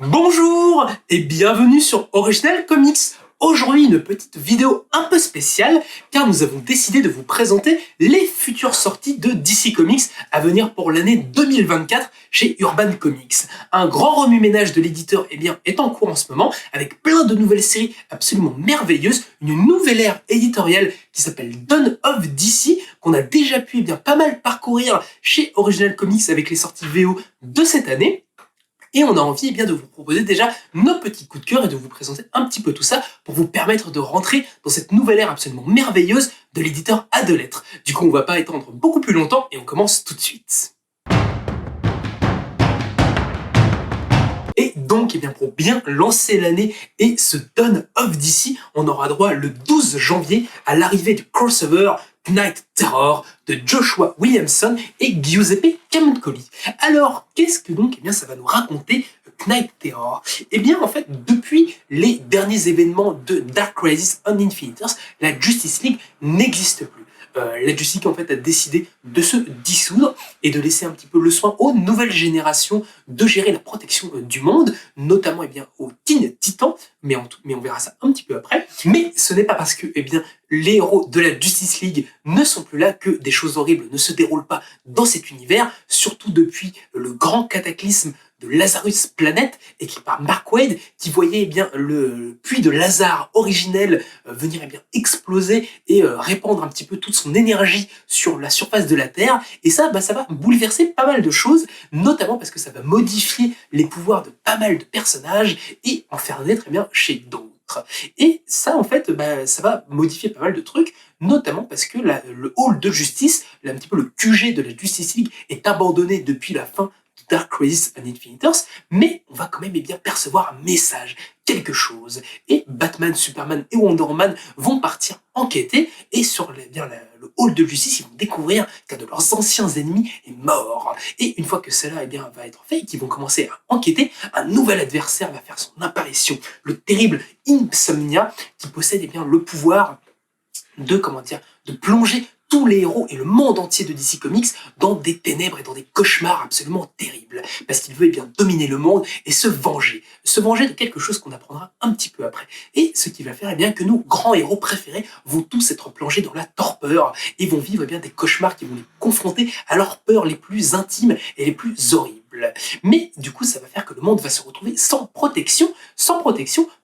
Bonjour et bienvenue sur Original Comics. Aujourd'hui, une petite vidéo un peu spéciale car nous avons décidé de vous présenter les futures sorties de DC Comics à venir pour l'année 2024 chez Urban Comics. Un grand remue-ménage de l'éditeur est en cours en ce moment avec plein de nouvelles séries absolument merveilleuses, une nouvelle ère éditoriale qui s'appelle Dawn of DC qu'on a déjà pu pas mal parcourir chez Original Comics avec les sorties VO de cette année. Et on a envie de vous proposer déjà nos petits coups de cœur et de vous présenter un petit peu tout ça pour vous permettre de rentrer dans cette nouvelle ère absolument merveilleuse de l'éditeur A de lettres. Du coup, on va pas étendre beaucoup plus longtemps et on commence tout de suite. Et donc, pour bien lancer l'année et ce Dawn of DC, on aura droit le 12 janvier à l'arrivée du crossover Knight Terror de Joshua Williamson et Giuseppe Camuncoli. Alors, qu'est-ce que donc ça va nous raconter Knight Terror? En fait, depuis les derniers événements de Dark Crisis on Infinite Earths, la Justice League n'existe plus. La Justice League en fait a décidé de se dissoudre et de laisser un petit peu le soin aux nouvelles générations de gérer la protection du monde, notamment aux Teen Titans, mais on verra ça un petit peu après. Mais ce n'est pas parce que les héros de la Justice League ne sont plus là que des choses horribles ne se déroulent pas dans cet univers, surtout depuis le grand cataclysme de Lazarus Planet, écrit par Mark Waid, qui voyait le puits de Lazare originel venir exploser et répandre un petit peu toute son énergie sur la surface de la Terre. Et ça va bouleverser pas mal de choses, notamment parce que ça va modifier les pouvoirs de pas mal de personnages et en faire naître chez d'autres. Et ça, en fait, ça va modifier pas mal de trucs, notamment parce que le hall de justice, un petit peu le QG de la Justice League, est abandonné depuis la fin de Dark Crisis on Infinite Earths, mais on va quand même percevoir un message, quelque chose. Et Batman, Superman et Wonder Woman vont partir enquêter, et sur le hall de justice, ils vont découvrir qu'un de leurs anciens ennemis est mort. Et une fois que cela va être fait et qu'ils vont commencer à enquêter, un nouvel adversaire va faire son apparition, le terrible Insomnia, qui possède le pouvoir de plonger tous les héros et le monde entier de DC Comics dans des ténèbres et dans des cauchemars absolument terribles, parce qu'il veut dominer le monde et se venger de quelque chose qu'on apprendra un petit peu après. Et ce qui va faire que nos grands héros préférés vont tous être plongés dans la torpeur et vont vivre des cauchemars qui vont les confronter à leurs peurs les plus intimes et les plus horribles. Mais du coup, ça va faire que le monde va se retrouver sans protection,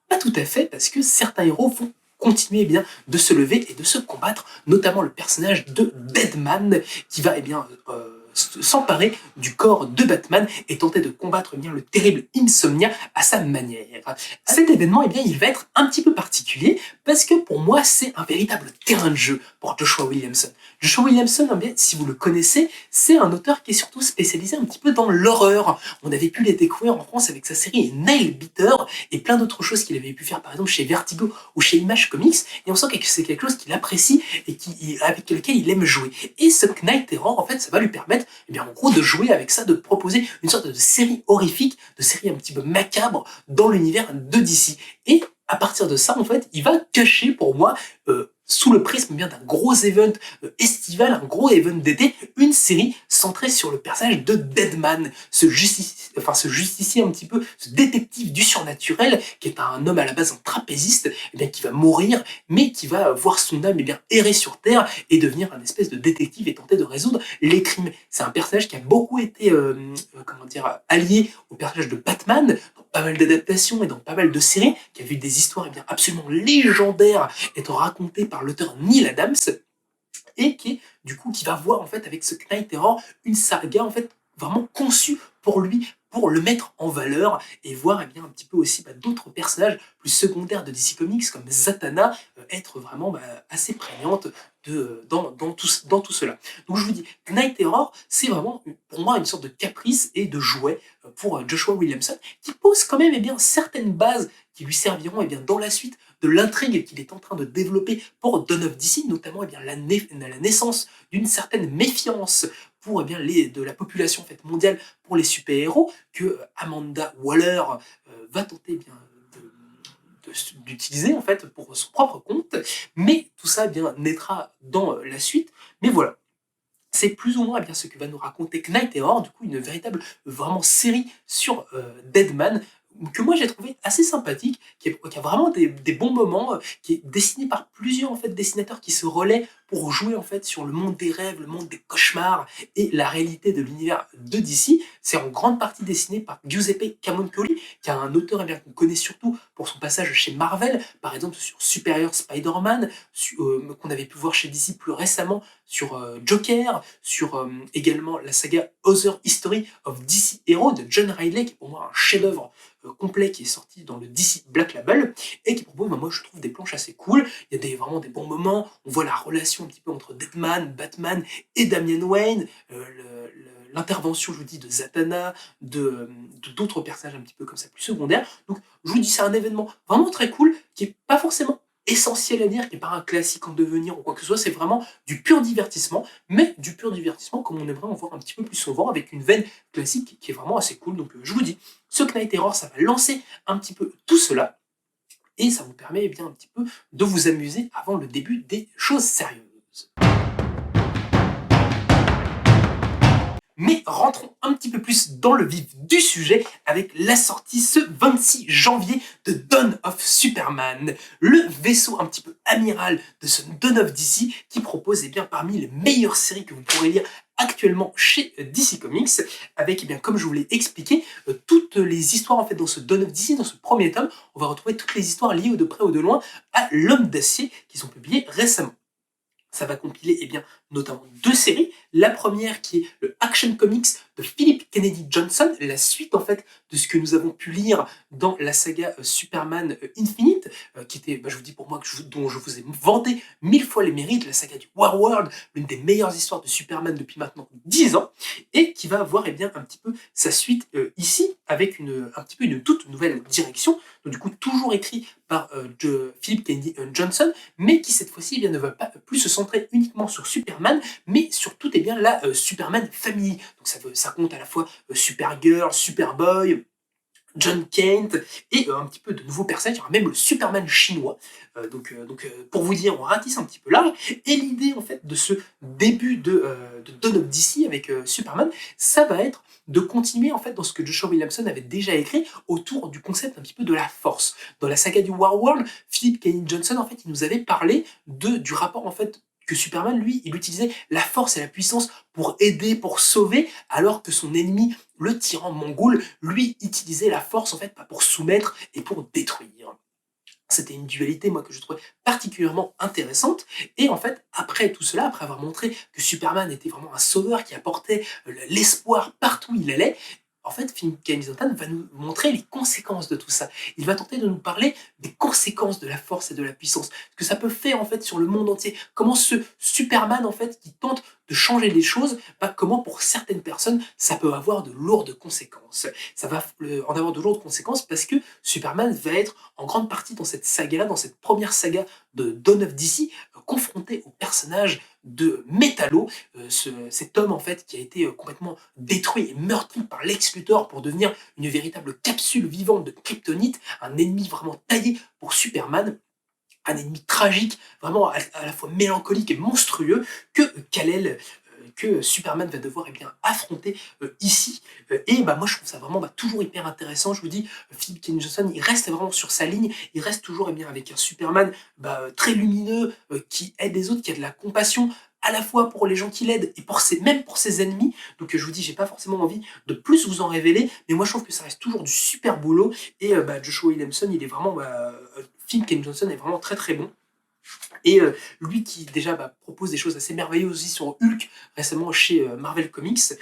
pas tout à fait, parce que certains héros vont continuer de se lever et de se combattre, notamment le personnage de Deadman qui va s'emparer du corps de Batman et tenter de combattre le terrible Insomnia à sa manière. Cet événement il va être un petit peu particulier parce que pour moi c'est un véritable terrain de jeu pour Joshua Williamson. Joshua Williamson, si vous le connaissez, c'est un auteur qui est surtout spécialisé un petit peu dans l'horreur. On avait pu les découvrir en France avec sa série Nail Beater et plein d'autres choses qu'il avait pu faire par exemple chez Vertigo ou chez Image Comics, et on sent que c'est quelque chose qu'il apprécie et avec lequel il aime jouer. Et ce Knight Terror, en fait, ça va lui permettre en gros de jouer avec ça, de proposer une sorte de série horrifique, de série un petit peu macabre dans l'univers de DC. Et à partir de ça, en fait, il va cacher pour moi sous le prisme d'un gros event estival, un gros event d'été, une série centrée sur le personnage de Deadman, ce justicier un petit peu, ce détective du surnaturel, qui est un homme à la base un trapéziste, qui va mourir, mais qui va voir son âme errer sur Terre et devenir un espèce de détective et tenter de résoudre les crimes. C'est un personnage qui a beaucoup été allié au personnage de Batman, pas mal d'adaptations et dans pas mal de séries, qui a vu des histoires absolument légendaires être racontées par l'auteur Neil Adams, et qui va voir en fait avec ce Knight Terror une saga en fait vraiment conçue pour lui, pour le mettre en valeur et voir un petit peu aussi d'autres personnages plus secondaires de DC Comics comme Zatanna être vraiment assez prégnante dans tout cela. Donc je vous dis, Knight Terror, c'est vraiment pour moi une sorte de caprice et de jouet pour Joshua Williamson, qui pose quand même certaines bases qui lui serviront dans la suite de l'intrigue qu'il est en train de développer pour Dawn of DC, notamment la naissance d'une certaine méfiance pour de la population en fait, mondiale pour les super-héros, que Amanda Waller va tenter d'utiliser en fait pour son propre compte, mais tout ça naîtra dans la suite. Mais voilà, c'est plus ou moins ce que va nous raconter Knight Terror, du coup une véritable vraiment série sur Deadman, que moi j'ai trouvé assez sympathique, qui a vraiment des bons moments, qui est dessiné par plusieurs en fait dessinateurs qui se relaient pour jouer en fait sur le monde des rêves, le monde des cauchemars et la réalité de l'univers de DC. C'est en grande partie dessiné par Giuseppe Camuncoli, qui est un auteur eh bien qu'on connaît surtout pour son passage chez Marvel, par exemple sur Superior Spider-Man, qu'on avait pu voir chez DC plus récemment sur Joker, sur également la saga Other History of DC Hero de John Riley, qui est pour moi un chef-d'œuvre complet qui est sorti dans le DC Black Label et qui propose, moi je trouve, des planches assez cool. Il y a vraiment des bons moments. On voit la relation un petit peu entre Deadman, Batman et Damian Wayne, l'intervention, je vous dis, de Zatanna, d'autres personnages un petit peu comme ça, plus secondaires. Donc, je vous dis, c'est un événement vraiment très cool qui est pas forcément essentiel à dire, qui n'est pas un classique en devenir ou quoi que ce soit, c'est vraiment du pur divertissement, mais du pur divertissement comme on aimerait en voir un petit peu plus souvent, avec une veine classique qui est vraiment assez cool. Donc je vous dis, ce Knight Error, ça va lancer un petit peu tout cela, et ça vous permet eh bien un petit peu de vous amuser avant le début des choses sérieuses. Mais rentrons un petit peu plus dans le vif du sujet avec la sortie ce 26 janvier de Dawn of Superman, le vaisseau un petit peu amiral de ce Dawn of DC qui propose eh bien, parmi les meilleures séries que vous pourrez lire actuellement chez DC Comics, avec, eh bien, comme je vous l'ai expliqué, toutes les histoires en fait dans ce Dawn of DC, dans ce premier tome, on va retrouver toutes les histoires liées de près ou de loin à l'Homme d'Acier qui sont publiées récemment. Ça va compiler eh bien, notamment 2 séries. La première qui est le Action Comics de Philip Kennedy Johnson, la suite en fait de ce que nous avons pu lire dans la saga Superman Infinite, qui était, je vous dis pour moi, dont je vous ai vanté 1000 fois les mérites, la saga du War World, l'une des meilleures histoires de Superman depuis maintenant 10 ans, et qui va avoir eh bien, un petit peu sa suite ici, avec un petit peu une toute nouvelle direction, donc du coup toujours écrit par Philip Kennedy Johnson, mais qui cette fois-ci eh bien, ne va pas plus se centrer uniquement sur Superman, mais surtout eh bien, la Superman Family. Donc ça compte à la fois Supergirl, Superboy, John Kent et un petit peu de nouveaux personnages, il y aura même le Superman chinois. Pour vous dire, on ratisse un petit peu large. Et l'idée en fait de ce début de Dawn of DC avec Superman, ça va être de continuer en fait dans ce que Joshua Williamson avait déjà écrit autour du concept un petit peu de la force. Dans la saga du War World, Philip Kennedy Johnson en fait, il nous avait parlé du rapport en fait que Superman, lui, il utilisait la force et la puissance pour aider, pour sauver, alors que son ennemi, le tyran mongol, lui, utilisait la force, en fait, pas pour soumettre et pour détruire. C'était une dualité, moi, que je trouvais particulièrement intéressante. Et en fait, après tout cela, après avoir montré que Superman était vraiment un sauveur qui apportait l'espoir partout où il allait, en fait, Philip Kennedy Johnson va nous montrer les conséquences de tout ça. Il va tenter de nous parler des conséquences de la force et de la puissance, ce que ça peut faire en fait sur le monde entier. Comment ce Superman en fait qui tente de changer les choses, comment pour certaines personnes ça peut avoir de lourdes conséquences. Ça va en avoir de lourdes conséquences parce que Superman va être en grande partie dans cette saga-là, dans cette première saga de Dawn of DC, confronté au personnage de Metallo, cet homme en fait qui a été complètement détruit et meurtri par Lex Luthor pour devenir une véritable capsule vivante de kryptonite, un ennemi vraiment taillé pour Superman, un ennemi tragique, vraiment à la fois mélancolique et monstrueux, que Superman va devoir eh bien, affronter ici. Et moi je trouve ça vraiment toujours hyper intéressant. Je vous dis, Philip Kennedy Johnson, il reste vraiment sur sa ligne, il reste toujours eh bien, avec un Superman très lumineux, qui aide les autres, qui a de la compassion, à la fois pour les gens qui l'aident et même pour ses ennemis. Donc je vous dis, j'ai pas forcément envie de plus vous en révéler, mais moi je trouve que ça reste toujours du super boulot. Et Joshua Williamson, il est vraiment... Philip Kennedy Johnson est vraiment très très bon. Et lui qui déjà propose des choses assez merveilleuses aussi sur Hulk récemment chez Marvel Comics,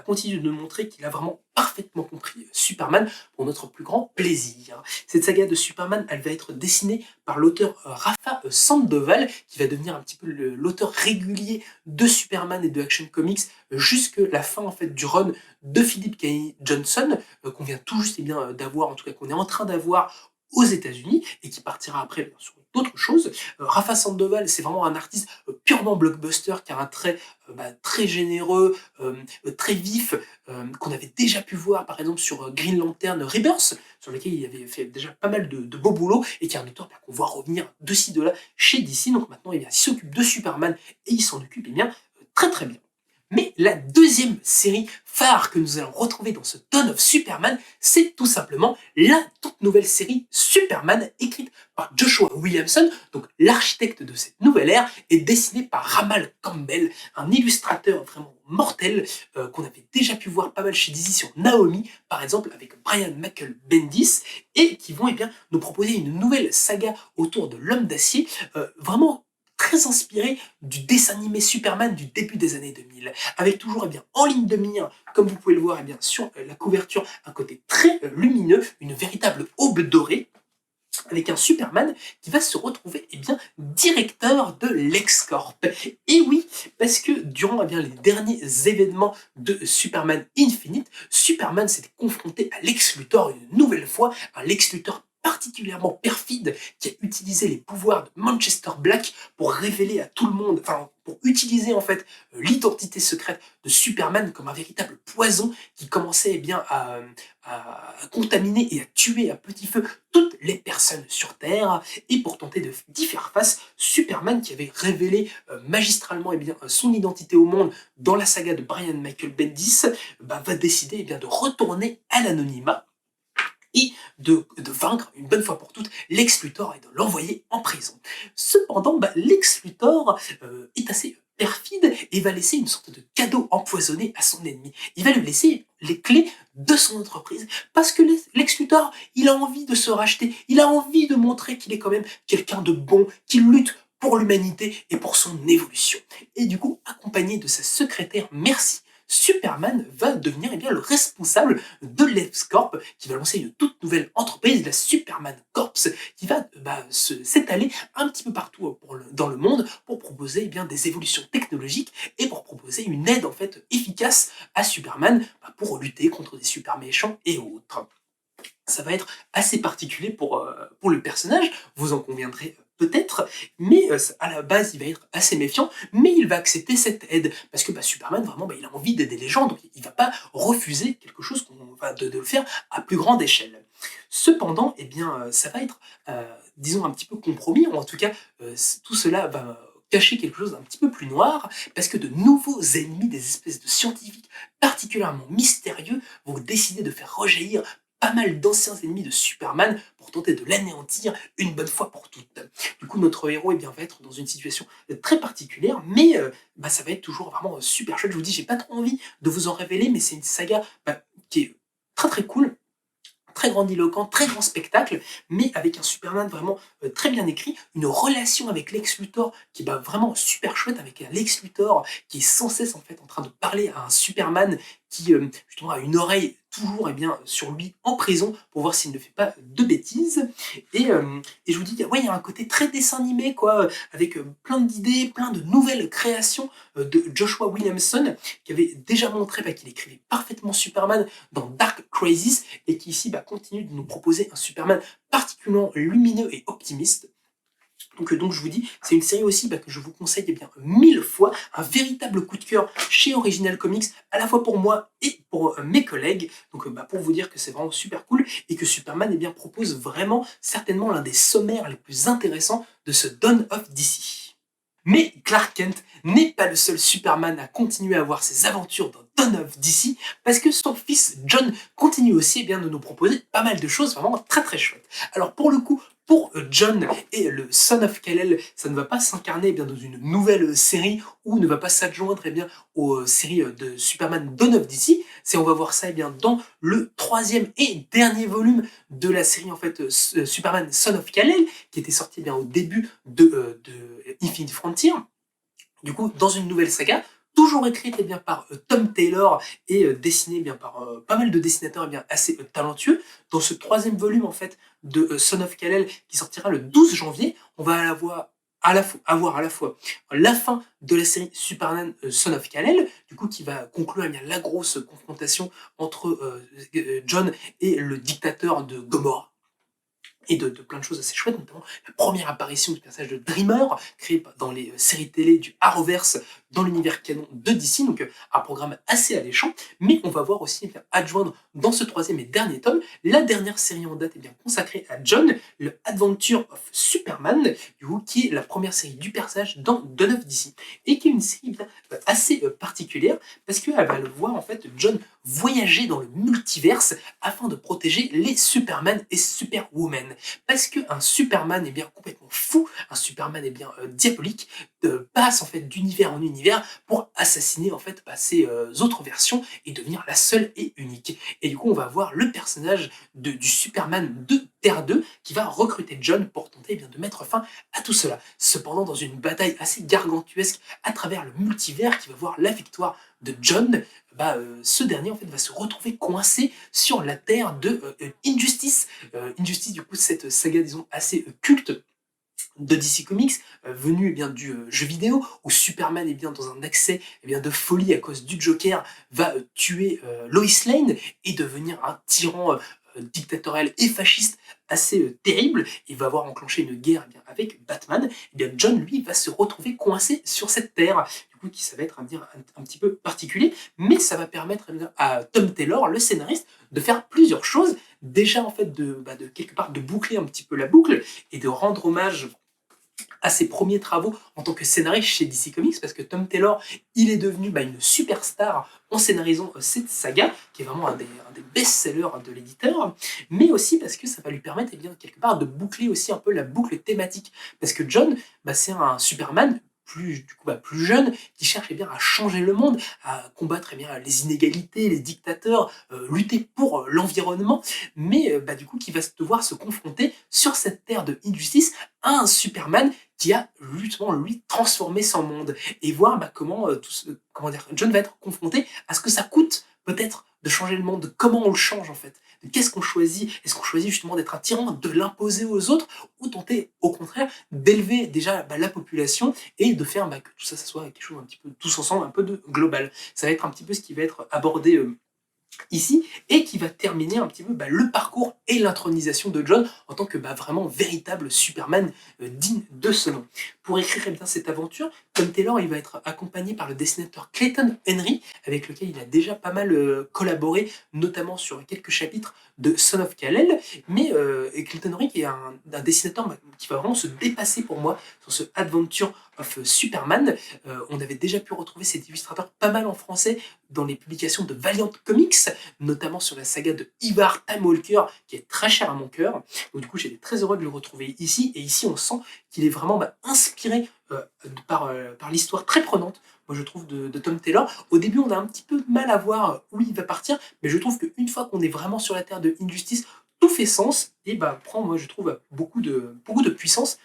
continue de nous montrer qu'il a vraiment parfaitement compris Superman pour notre plus grand plaisir. Cette saga de Superman, elle va être dessinée par l'auteur Rafa Sandoval, qui va devenir un petit peu l'auteur régulier de Superman et de Action Comics jusque la fin en fait du run de Philip Kennedy Johnson, qu'on vient tout juste d'avoir, en tout cas qu'on est en train d'avoir aux États-Unis et qui partira après sur d'autres choses. Rafa Sandoval, c'est vraiment un artiste purement blockbuster qui a un trait très généreux, très vif, qu'on avait déjà pu voir par exemple sur Green Lantern Rebirth, sur lequel il avait fait déjà pas mal de beaux boulots, et qui est un auteur qu'on voit revenir de ci, de là chez DC. Donc maintenant, il s'occupe de Superman et il s'en occupe très très bien. Mais la deuxième série phare que nous allons retrouver dans ce Dawn of Superman, c'est tout simplement la toute nouvelle série Superman écrite par Joshua Williamson, donc l'architecte de cette nouvelle ère, et dessinée par Ramal Campbell, un illustrateur vraiment mortel qu'on avait déjà pu voir pas mal chez DC sur Naomi, par exemple avec Brian Michael Bendis, et qui vont nous proposer une nouvelle saga autour de l'homme d'acier, vraiment très inspiré du dessin animé Superman du début des années 2000, avec toujours en ligne de mire, comme vous pouvez le voir sur la couverture, un côté très lumineux, une véritable aube dorée, avec un Superman qui va se retrouver directeur de LexCorp. Et oui, parce que durant les derniers événements de Superman Infinite, Superman s'était confronté à Lex Luthor une nouvelle fois, un Lex Luthor particulièrement perfide qui a utilisé les pouvoirs de Manchester Black pour révéler à tout le monde, enfin pour utiliser l'identité secrète de Superman comme un véritable poison qui commençait à contaminer et à tuer à petit feu toutes les personnes sur Terre. Et pour tenter d'y faire face, Superman, qui avait révélé magistralement son identité au monde dans la saga de Brian Michael Bendis, va décider de retourner à l'anonymat et de vaincre une bonne fois pour toutes Lex Luthor et de l'envoyer en prison. Cependant, Lex Luthor est assez perfide et va laisser une sorte de cadeau empoisonné à son ennemi. Il va lui laisser les clés de son entreprise parce que Lex Luthor, il a envie de se racheter, il a envie de montrer qu'il est quand même quelqu'un de bon, qu'il lutte pour l'humanité et pour son évolution. Et du coup, accompagné de sa secrétaire Merci, Superman va devenir le responsable de LexCorp, qui va lancer une toute nouvelle entreprise, la Superman Corps, qui va s'étaler un petit peu partout dans le monde pour proposer des évolutions technologiques et pour proposer une aide efficace à Superman pour lutter contre des super méchants et autres. Ça va être assez particulier pour le personnage, vous en conviendrez peut-être, mais à la base il va être assez méfiant, mais il va accepter cette aide, parce que Superman vraiment il a envie d'aider les gens, donc il va pas refuser quelque chose de le faire à plus grande échelle. Cependant, ça va être, disons, un petit peu compromis, ou en tout cas tout cela va cacher quelque chose d'un petit peu plus noir, parce que de nouveaux ennemis, des espèces de scientifiques particulièrement mystérieux, vont décider de faire rejaillir pas mal d'anciens ennemis de Superman pour tenter de l'anéantir une bonne fois pour toutes. Du coup, notre héros va être dans une situation très particulière, mais ça va être toujours vraiment super chouette. Je vous dis, j'ai pas trop envie de vous en révéler, mais c'est une saga qui est très très cool, très grandiloquent, très grand spectacle, mais avec un Superman vraiment très bien écrit, une relation avec Lex Luthor qui est vraiment super chouette, avec un Lex Luthor qui est sans cesse en train de parler à un Superman qui justement a une oreille toujours sur lui en prison pour voir s'il ne fait pas de bêtises. Et je vous dis, il y a un côté très dessin animé, avec plein d'idées, plein de nouvelles créations de Joshua Williamson, qui avait déjà montré qu'il écrivait parfaitement Superman dans Dark Crisis, et qui ici continue de nous proposer un Superman particulièrement lumineux et optimiste. Donc je vous dis, c'est une série aussi que je vous conseille 1000 fois, un véritable coup de cœur chez Original Comics, à la fois pour moi et pour mes collègues. Donc pour vous dire que c'est vraiment super cool et que Superman propose vraiment certainement l'un des sommaires les plus intéressants de ce Dawn of DC. Mais Clark Kent n'est pas le seul Superman à continuer à avoir ses aventures dans Dawn of DC, parce que son fils John continue aussi de nous proposer pas mal de choses vraiment très très chouettes. Alors pour le coup, pour John et le Son of Kal-El, ça ne va pas s'incarner dans une nouvelle série ou ne va pas s'adjoindre aux séries de Superman Dawn of DC. On va voir ça dans le troisième et dernier volume de la série Superman Son of Kal-El, qui était sorti au début de Infinite Frontier. Du coup, dans une nouvelle saga, toujours écrite par Tom Taylor et dessinée par pas mal de dessinateurs assez talentueux. Dans ce troisième volume de Son of Kal-El, qui sortira le 12 janvier, on va avoir à la fois la fin de la série Superman Son of Kal-El, du coup qui va conclure la grosse confrontation entre John et le dictateur de Gomorrah, et de plein de choses assez chouettes, notamment la première apparition du personnage de Dreamer, créé dans les séries télé du Arrowverse dans l'univers canon de DC, donc un programme assez alléchant, mais on va voir aussi adjoindre dans ce troisième et dernier tome la dernière série en date consacrée à John, le Adventure of Superman, du coup, qui est la première série du personnage dans Dawn of DC, et qui est une série assez particulière, parce qu'elle va le voir en fait John voyager dans le multiverse afin de protéger les Superman et Superwoman. Parce qu'un Superman est bien complètement fou, un Superman est bien diabolique, passe en fait d'univers en univers pour assassiner en fait ses autres versions et devenir la seule et unique. Et du coup, on va voir le personnage du Superman de Terre 2 qui va recruter John pour tenter de mettre fin à tout cela. Cependant, dans une bataille assez gargantuesque à travers le multivers qui va voir la victoire de John, ce dernier en fait va se retrouver coincé sur la terre de Injustice. Injustice, du coup, cette saga, disons, assez culte de DC Comics, venu du jeu vidéo, où Superman est bien dans un accès de folie à cause du Joker, va tuer Lois Lane et devenir un tyran dictatorial et fasciste assez terrible. Il va avoir enclenché une guerre avec Batman. Et bien John, lui, va se retrouver coincé sur cette terre, du coup, qui ça va être un petit peu particulier, mais ça va permettre à Tom Taylor, le scénariste, de faire plusieurs choses. Déjà, en fait, de quelque part de boucler un petit peu la boucle et de rendre hommage à ses premiers travaux en tant que scénariste chez DC Comics, parce que Tom Taylor, il est devenu une superstar en scénarisant cette saga, qui est vraiment un des best-sellers de l'éditeur, mais aussi parce que ça va lui permettre quelque part de boucler aussi un peu la boucle thématique, parce que John, c'est un Superman plus jeune, qui cherche à changer le monde, à combattre les inégalités, les dictateurs, lutter pour l'environnement, mais du coup qui va devoir se confronter sur cette terre de injustice à un Superman qui a justement lui transformé son monde, et voir comment John va être confronté à ce que ça coûte peut-être de changer le monde, de comment on le change en fait, de qu'est-ce qu'on choisit. Est-ce qu'on choisit justement d'être un tyran, de l'imposer aux autres, ou tenter au contraire d'élever déjà la population et de faire que tout ça soit quelque chose un petit peu tous ensemble, un peu de global. Ça va être un petit peu ce qui va être abordé ici, et qui va terminer un petit peu le parcours et l'intronisation de John en tant que vraiment véritable Superman digne de ce nom. Pour écrire cette aventure, Tom Taylor, il va être accompagné par le dessinateur Clayton Henry, avec lequel il a déjà pas mal collaboré, notamment sur quelques chapitres de Son of Kal-El, mais Clayton Henry qui est un dessinateur qui va vraiment se dépasser pour moi sur ce Adventure of Superman. On avait déjà pu retrouver cet illustrateur pas mal en français dans les publications de Valiant Comics, notamment sur la saga de Ivar Time Walker, qui est très cher à mon cœur. Donc du coup, j'étais très heureux de le retrouver ici, et ici on sent qu'il est vraiment inspiré par l'histoire très prenante, moi je trouve, de Tom Taylor. Au début, on a un petit peu de mal à voir où il va partir, mais je trouve qu'une fois qu'on est vraiment sur la terre de Injustice, tout fait sens, et prend, moi je trouve, beaucoup de puissance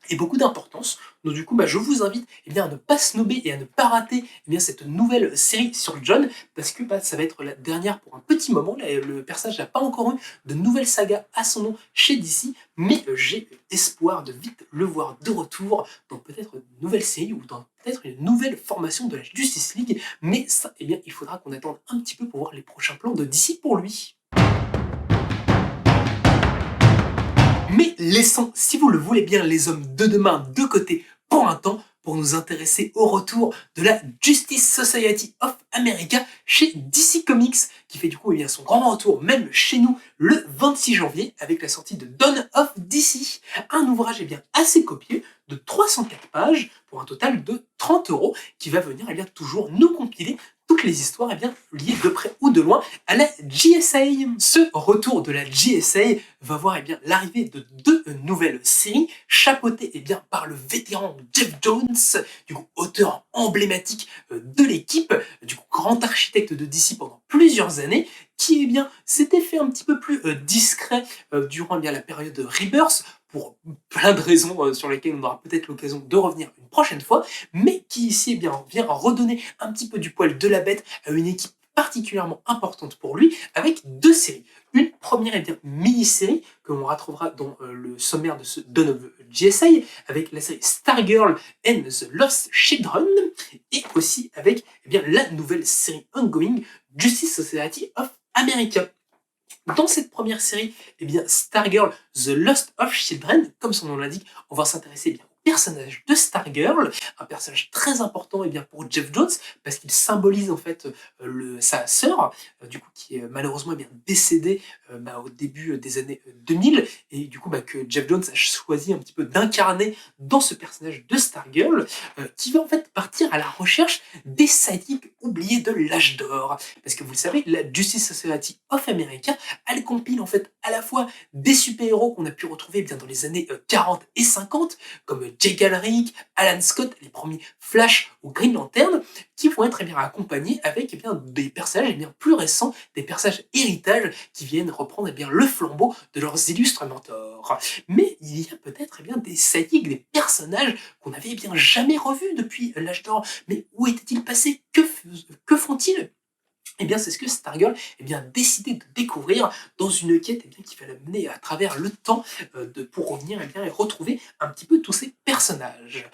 et beaucoup d'importance. Donc du coup, je vous invite à ne pas snober et à ne pas rater cette nouvelle série sur John, parce que ça va être la dernière pour un petit moment. Là, le personnage n'a pas encore eu de nouvelle saga à son nom chez DC, mais j'ai espoir de vite le voir de retour dans peut-être une nouvelle série ou dans peut-être une nouvelle formation de la Justice League. Mais ça, il faudra qu'on attende un petit peu pour voir les prochains plans de DC pour lui. Mais laissons, si vous le voulez bien, les hommes de demain de côté pour un temps, pour nous intéresser au retour de la Justice Society of America chez DC Comics, qui fait du coup son grand retour même chez nous le 26 janvier avec la sortie de Dawn of DC, un ouvrage assez copieux de 304 pages pour un total de 30 € qui va venir toujours nous compiler toutes les histoires liées de près ou de loin à la JSA. Ce retour de la JSA va voir l'arrivée de 2 nouvelles séries chapeautées par le vétéran Jeff Jones, du coup auteur emblématique de l'équipe, du coup grand architecte de DC pendant plusieurs années, qui s'était fait un petit peu plus discret durant la période Rebirth, pour plein de raisons sur lesquelles on aura peut-être l'occasion de revenir une prochaine fois, mais qui ici vient redonner un petit peu du poil de la bête à une équipe particulièrement importante pour lui, avec 2 séries. Une première mini-série que l'on retrouvera dans le sommaire de ce Dawn of JSA, avec la série Stargirl and the Lost Children, et aussi avec la nouvelle série ongoing Justice Society of America. Dans cette première série, Stargirl, The Lost of Children, comme son nom l'indique, on va s'intéresser personnage de Stargirl, un personnage très important pour Jeff Jones, parce qu'il symbolise en fait sa sœur, du coup qui est malheureusement décédée au début des années 2000, et du coup que Jeff Jones a choisi un petit peu d'incarner dans ce personnage de Stargirl, qui va en fait partir à la recherche des sidekicks oubliés de l'âge d'or. Parce que vous le savez, la Justice Society of America, elle compile en fait à la fois des super-héros qu'on a pu retrouver dans les années 40 et 50, comme Jay Garrick, Alan Scott, les premiers Flash ou Green Lantern, qui vont être accompagnés avec des personnages plus récents, des personnages héritages qui viennent reprendre le flambeau de leurs illustres mentors. Mais il y a peut-être des sidekicks, des personnages qu'on n'avait jamais revus depuis l'âge d'or. Mais où étaient-ils passés? Que font-ils? C'est ce que Stargirl a décidé de découvrir dans une quête qui va la mener à travers le temps pour revenir et retrouver un petit peu tous ces personnages.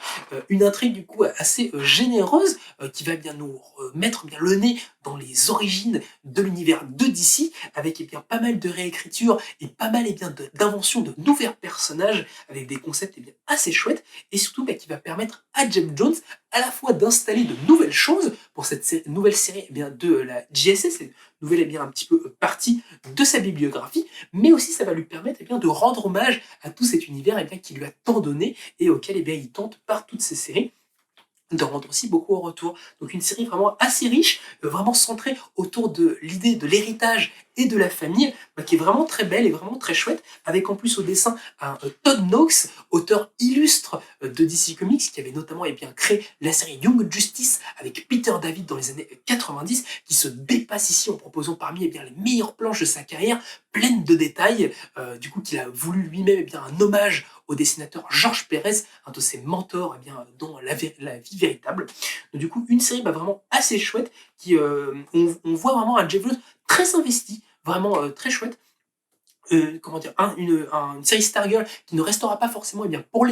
Une intrigue du coup assez généreuse qui va nous mettre le nez dans les origines de l'univers de DC, avec pas mal de réécriture et pas mal d'inventions de nouveaux personnages avec des concepts assez chouettes, et surtout qui va permettre à Jeff Jones à la fois d'installer de nouvelles choses pour cette nouvelle série de la JSA, c'est une nouvelle un petit peu partie de sa bibliographie, mais aussi ça va lui permettre de rendre hommage à tout cet univers qui lui a tant donné et auquel il tente par toutes ces séries de rendre aussi beaucoup au retour. Donc une série vraiment assez riche, vraiment centrée autour de l'idée de l'héritage et de la famille, qui est vraiment très belle et vraiment très chouette, avec en plus au dessin un Todd Knox, auteur illustre de DC Comics, qui avait notamment créé la série Young Justice avec Peter David dans les années 90, qui se dépasse ici en proposant parmi les meilleures planches de sa carrière, pleines de détails, du coup qu'il a voulu lui-même un hommage au dessinateur Georges Pérez, un de ses mentors dans la vie véritable. Donc, du coup, une série vraiment assez chouette, qui on voit vraiment un Jeff Jones très investi, vraiment très chouette. Une série Stargirl qui ne restera pas forcément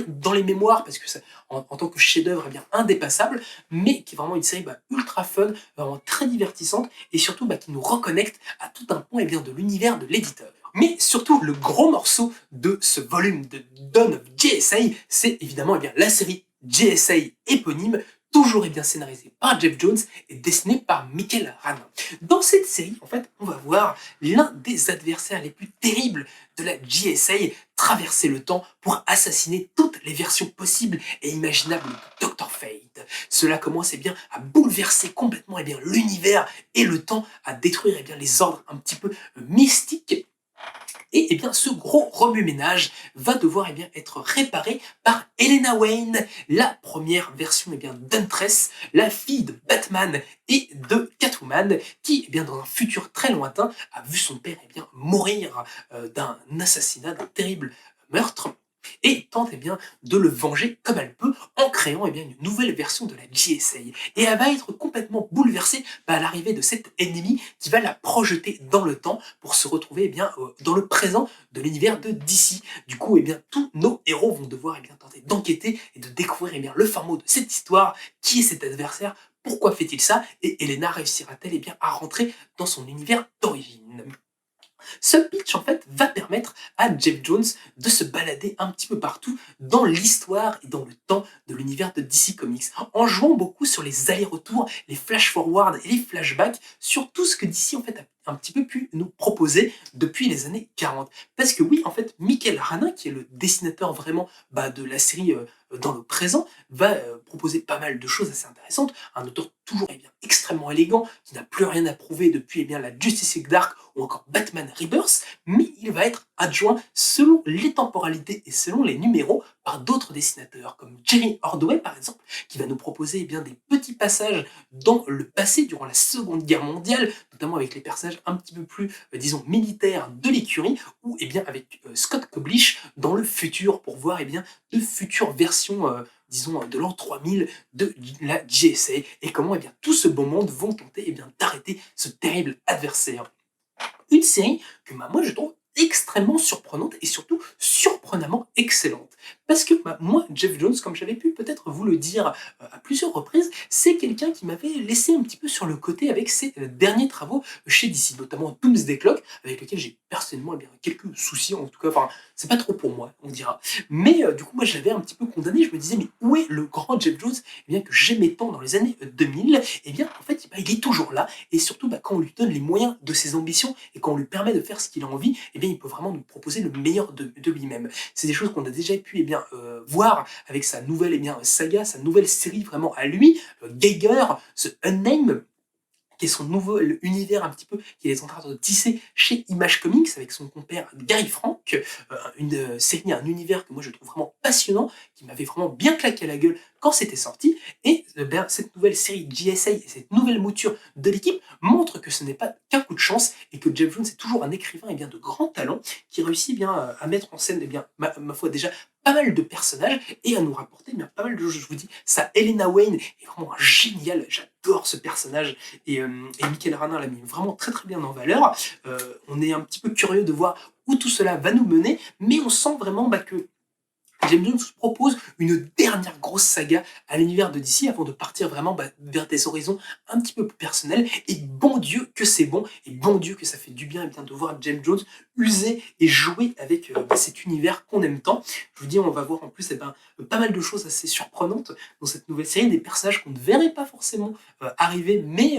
dans les mémoires, parce que ça, en tant que chef-d'œuvre indépassable, mais qui est vraiment une série ultra fun, vraiment très divertissante, et surtout qui nous reconnecte à tout un point de l'univers de l'éditeur. Mais surtout, le gros morceau de ce volume de Dawn of JSA, c'est évidemment la série JSA éponyme, toujours scénarisée par Jeff Jones et dessinée par Michael Rana. Dans cette série, en fait, on va voir l'un des adversaires les plus terribles de la JSA traverser le temps pour assassiner toutes les versions possibles et imaginables de Dr. Fate. Cela commence à bouleverser complètement l'univers et le temps, à détruire les ordres un petit peu mystiques. Et ce gros remue-ménage va devoir être réparé par Helena Wayne, la première version d'Huntress, la fille de Batman et de Catwoman, qui dans un futur très lointain a vu son père mourir d'un assassinat, d'un terrible meurtre, et tente de le venger comme elle peut en créant une nouvelle version de la JSA. Et elle va être complètement bouleversée à l'arrivée de cet ennemi qui va la projeter dans le temps pour se retrouver dans le présent de l'univers de DC. Du coup, tous nos héros vont devoir tenter d'enquêter et de découvrir le fin mot de cette histoire. Qui est cet adversaire? Pourquoi fait-il ça? Et Helena réussira-t-elle à rentrer dans son univers d'origine? Ce pitch, en fait, va permettre à Jeff Jones de se balader un petit peu partout dans l'histoire et dans le temps de l'univers de DC Comics, en jouant beaucoup sur les allers-retours, les flash-forward et les flashbacks, sur tout ce que DC, en fait, a un petit peu pu nous proposer depuis les années 40. Parce que oui, en fait, Michael Rana, qui est le dessinateur vraiment de la série dans le présent, va proposer pas mal de choses assez intéressantes. Un auteur toujours extrêmement élégant, qui n'a plus rien à prouver depuis la Justice League Dark ou encore Batman Rebirth, mais il va être adjoint selon les temporalités et selon les numéros par d'autres dessinateurs, comme Jerry Ordway par exemple, qui va nous proposer des petits passages dans le passé durant la Seconde Guerre mondiale, notamment avec les personnages un petit peu plus, disons, militaires de l'écurie, ou avec Scott Koblish dans le futur, pour voir de futures versions disons, de l'an 3000 de la JSA, et comment tout ce beau monde vont tenter d'arrêter ce terrible adversaire. Une série que moi je trouve extrêmement surprenante et surtout surprenamment excellente. Parce que moi, Jeff Jones, comme j'avais pu peut-être vous le dire à plusieurs reprises, c'est quelqu'un qui m'avait laissé un petit peu sur le côté avec ses derniers travaux chez DC, notamment Doomsday Clock, avec lequel j'ai personnellement eh bien, quelques soucis, en tout cas, enfin, c'est pas trop pour moi, on dira. Mais du coup, moi, je l'avais un petit peu condamné, je me disais, mais où est le grand Jeff Jones bien, que j'aimais tant dans les années 2000? Et bien, en fait, il est toujours là, et surtout, quand on lui donne les moyens de ses ambitions, et qu'on lui permet de faire ce qu'il a envie, et bien, il peut vraiment nous proposer le meilleur de lui-même. C'est des choses qu'on a déjà pu voir avec sa nouvelle saga, sa nouvelle série vraiment à lui, Geiger, The Unnamed, qui est son nouveau univers un petit peu qu'il est en train de tisser chez Image Comics avec son compère Gary Frank, une série, un univers que moi je trouve vraiment passionnant, qui m'avait vraiment bien claqué à la gueule quand c'était sorti, et cette nouvelle série GSA et cette nouvelle mouture de l'équipe montre que ce n'est pas qu'un coup de chance et que Jeff Jones est toujours un écrivain de grand talent qui réussit à mettre en scène ma foi déjà pas mal de personnages et à nous rapporter pas mal de choses. Je vous dis, ça, Helena Wayne est vraiment génial, j'adore ce personnage et Michael Rana l'a mis vraiment très très bien en valeur. On est un petit peu curieux de voir où tout cela va nous mener, mais on sent vraiment que James Jones propose une dernière grosse saga à l'univers de DC avant de partir vraiment vers des horizons un petit peu plus personnels. Et bon Dieu que c'est bon, et bon Dieu que ça fait du bien, de voir James Jones user et jouer avec cet univers qu'on aime tant. Je vous dis, on va voir en plus pas mal de choses assez surprenantes dans cette nouvelle série, des personnages qu'on ne verrait pas forcément arriver, mais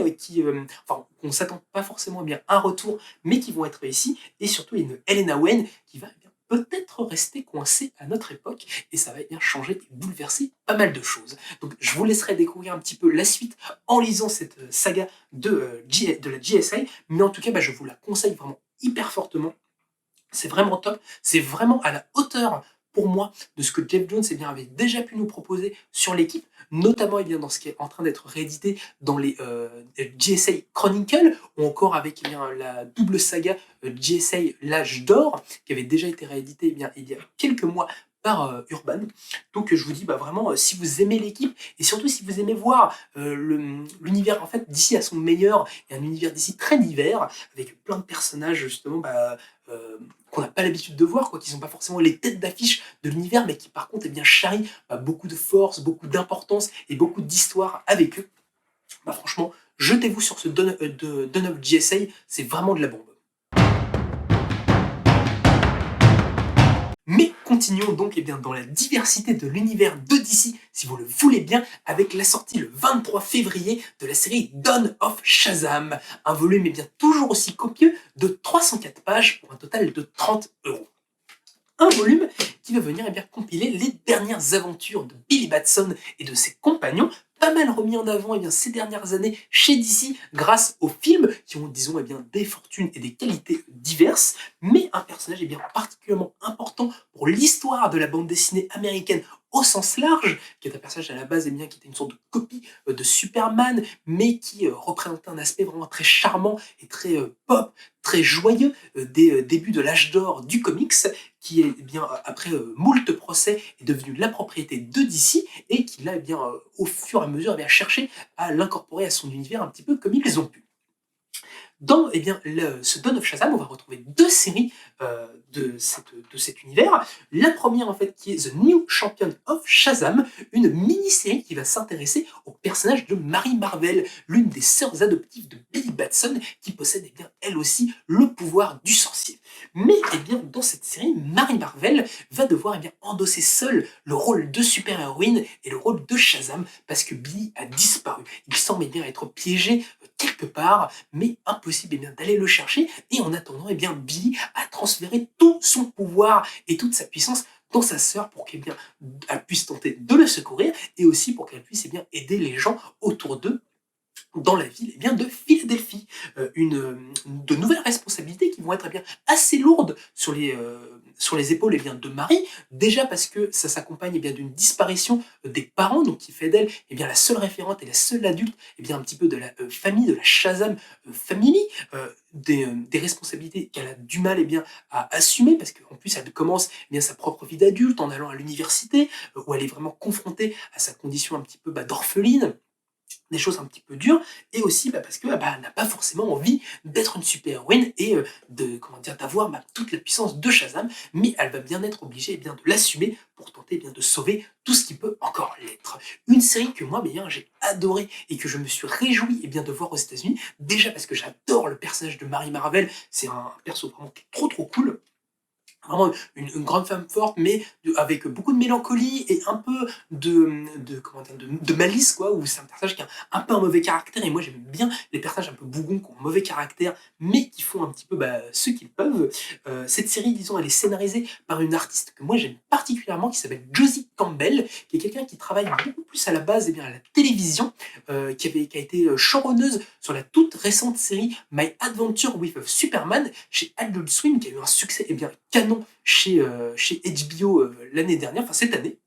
qu'on ne s'attend pas forcément à un retour, mais qui vont être ici. Et surtout, il y a une Helena Wayne qui va peut-être rester coincé à notre époque et ça va bien changer et bouleverser pas mal de choses. Donc je vous laisserai découvrir un petit peu la suite en lisant cette saga de la GSA, mais en tout cas je vous la conseille vraiment hyper fortement. C'est vraiment top, c'est vraiment à la hauteur pour moi de ce que Jeff Jones avait déjà pu nous proposer sur l'équipe, notamment dans ce qui est en train d'être réédité dans les GSA Chronicle, ou encore avec la double saga GSA L'Âge d'Or, qui avait déjà été réédité il y a quelques mois par Urban. Donc je vous dis vraiment, si vous aimez l'équipe, et surtout si vous aimez voir l'univers en fait d'ici à son meilleur, et un univers d'ici très divers, avec plein de personnages justement qu'on n'a pas l'habitude de voir, qui ne sont pas forcément les têtes d'affiche de l'univers, mais qui par contre charrient beaucoup de force, beaucoup d'importance et beaucoup d'histoire avec eux. Franchement, jetez-vous sur ce Dawn of GSA, c'est vraiment de la bombe. Mais continuons donc dans la diversité de l'univers de DC, si vous le voulez bien, avec la sortie le 23 février de la série Dawn of Shazam, un volume toujours aussi copieux de 304 pages pour un total de 30€. Un volume qui va venir compiler les dernières aventures de Billy Batson et de ses compagnons, pas mal remis en avant ces dernières années chez DC grâce aux films qui ont, disons, des fortunes et des qualités diverses, mais un personnage particulièrement important pour l'histoire de la bande dessinée américaine au sens large, qui est un personnage à la base qui était une sorte de copie de Superman, mais qui représentait un aspect vraiment très charmant et très pop, très joyeux des débuts de l'âge d'or du comics, qui est après moult procès est devenu la propriété de DC et qui l'a au fur et à mesure cherché à l'incorporer à son univers un petit peu comme ils ont pu. Dans ce Dawn of Shazam, on va retrouver deux séries de cet univers. La première, en fait, qui est The New Champion of Shazam, une mini-série qui va s'intéresser au personnage de Mary Marvel, l'une des sœurs adoptives de Billy Batson, qui possède elle aussi le pouvoir du sorcier. Mais dans cette série, Mary Marvel va devoir endosser seule le rôle de super-héroïne et le rôle de Shazam, parce que Billy a disparu. Il semble être piégé quelque part, mais impossible d'aller le chercher, et en attendant, Billy a transféré tout son pouvoir et toute sa puissance dans sa sœur pour qu'elle puisse tenter de le secourir, et aussi pour qu'elle puisse aider les gens autour d'eux dans la ville de Philadelphie. De nouvelles responsabilités qui vont être assez lourdes sur les épaules de Marie, déjà parce que ça s'accompagne d'une disparition des parents, donc qui fait d'elle la seule référente et la seule adulte un petit peu de la famille, de la Shazam Family, des responsabilités qu'elle a du mal à assumer, parce qu'en plus elle commence sa propre vie d'adulte en allant à l'université, où elle est vraiment confrontée à sa condition un petit peu d'orpheline, des choses un petit peu dures, et aussi parce que elle n'a pas forcément envie d'être une super-héroïne et de comment dire, d'avoir toute la puissance de Shazam, mais elle va bien être obligée de l'assumer pour tenter de sauver tout ce qui peut encore l'être. Une série que moi j'ai adoré et que je me suis réjoui de voir aux États-Unis, déjà parce que j'adore le personnage de Mary Marvel, c'est un perso vraiment qui est trop cool, vraiment une grande femme forte, mais avec beaucoup de mélancolie et un peu comment dire, de malice, quoi, où c'est un personnage qui a un peu un mauvais caractère, et moi j'aime bien les personnages un peu bougons qui ont un mauvais caractère, mais qui font un petit peu ce qu'ils peuvent. Cette série, disons, elle est scénarisée par une artiste que moi j'aime particulièrement, qui s'appelle Josie Campbell, qui est quelqu'un qui travaille beaucoup plus à la base à la télévision, qui a été showrunneuse sur la toute récente série My Adventure with Superman chez Adult Swim, qui a eu un succès canon chez HBO l'année dernière, enfin cette année,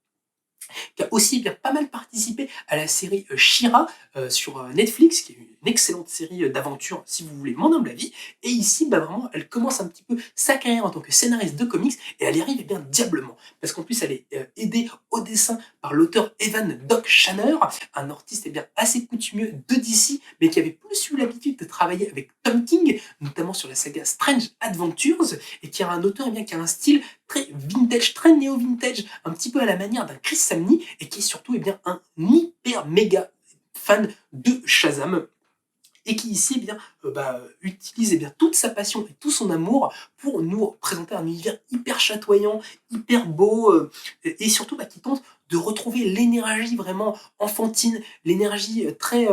qui a aussi pas mal participé à la série She-Ra sur Netflix, qui est une excellente série d'aventure, si vous voulez mon humble avis. Et ici, vraiment, elle commence un petit peu sa carrière en tant que scénariste de comics, et elle y arrive diablement. Parce qu'en plus, elle est aidée au dessin par l'auteur Evan Doc Shanner, un artiste assez coutumieux de DC, mais qui avait plus eu l'habitude de travailler avec Tom King, notamment sur la saga Strange Adventures, et qui est un auteur qui a un style très vintage, très néo-vintage, un petit peu à la manière d'un Chris Samney, et qui est surtout un hyper méga fan de Shazam, et qui ici utilise toute sa passion et tout son amour pour nous présenter un univers hyper chatoyant, hyper beau, et surtout qui tente de retrouver l'énergie vraiment enfantine, l'énergie très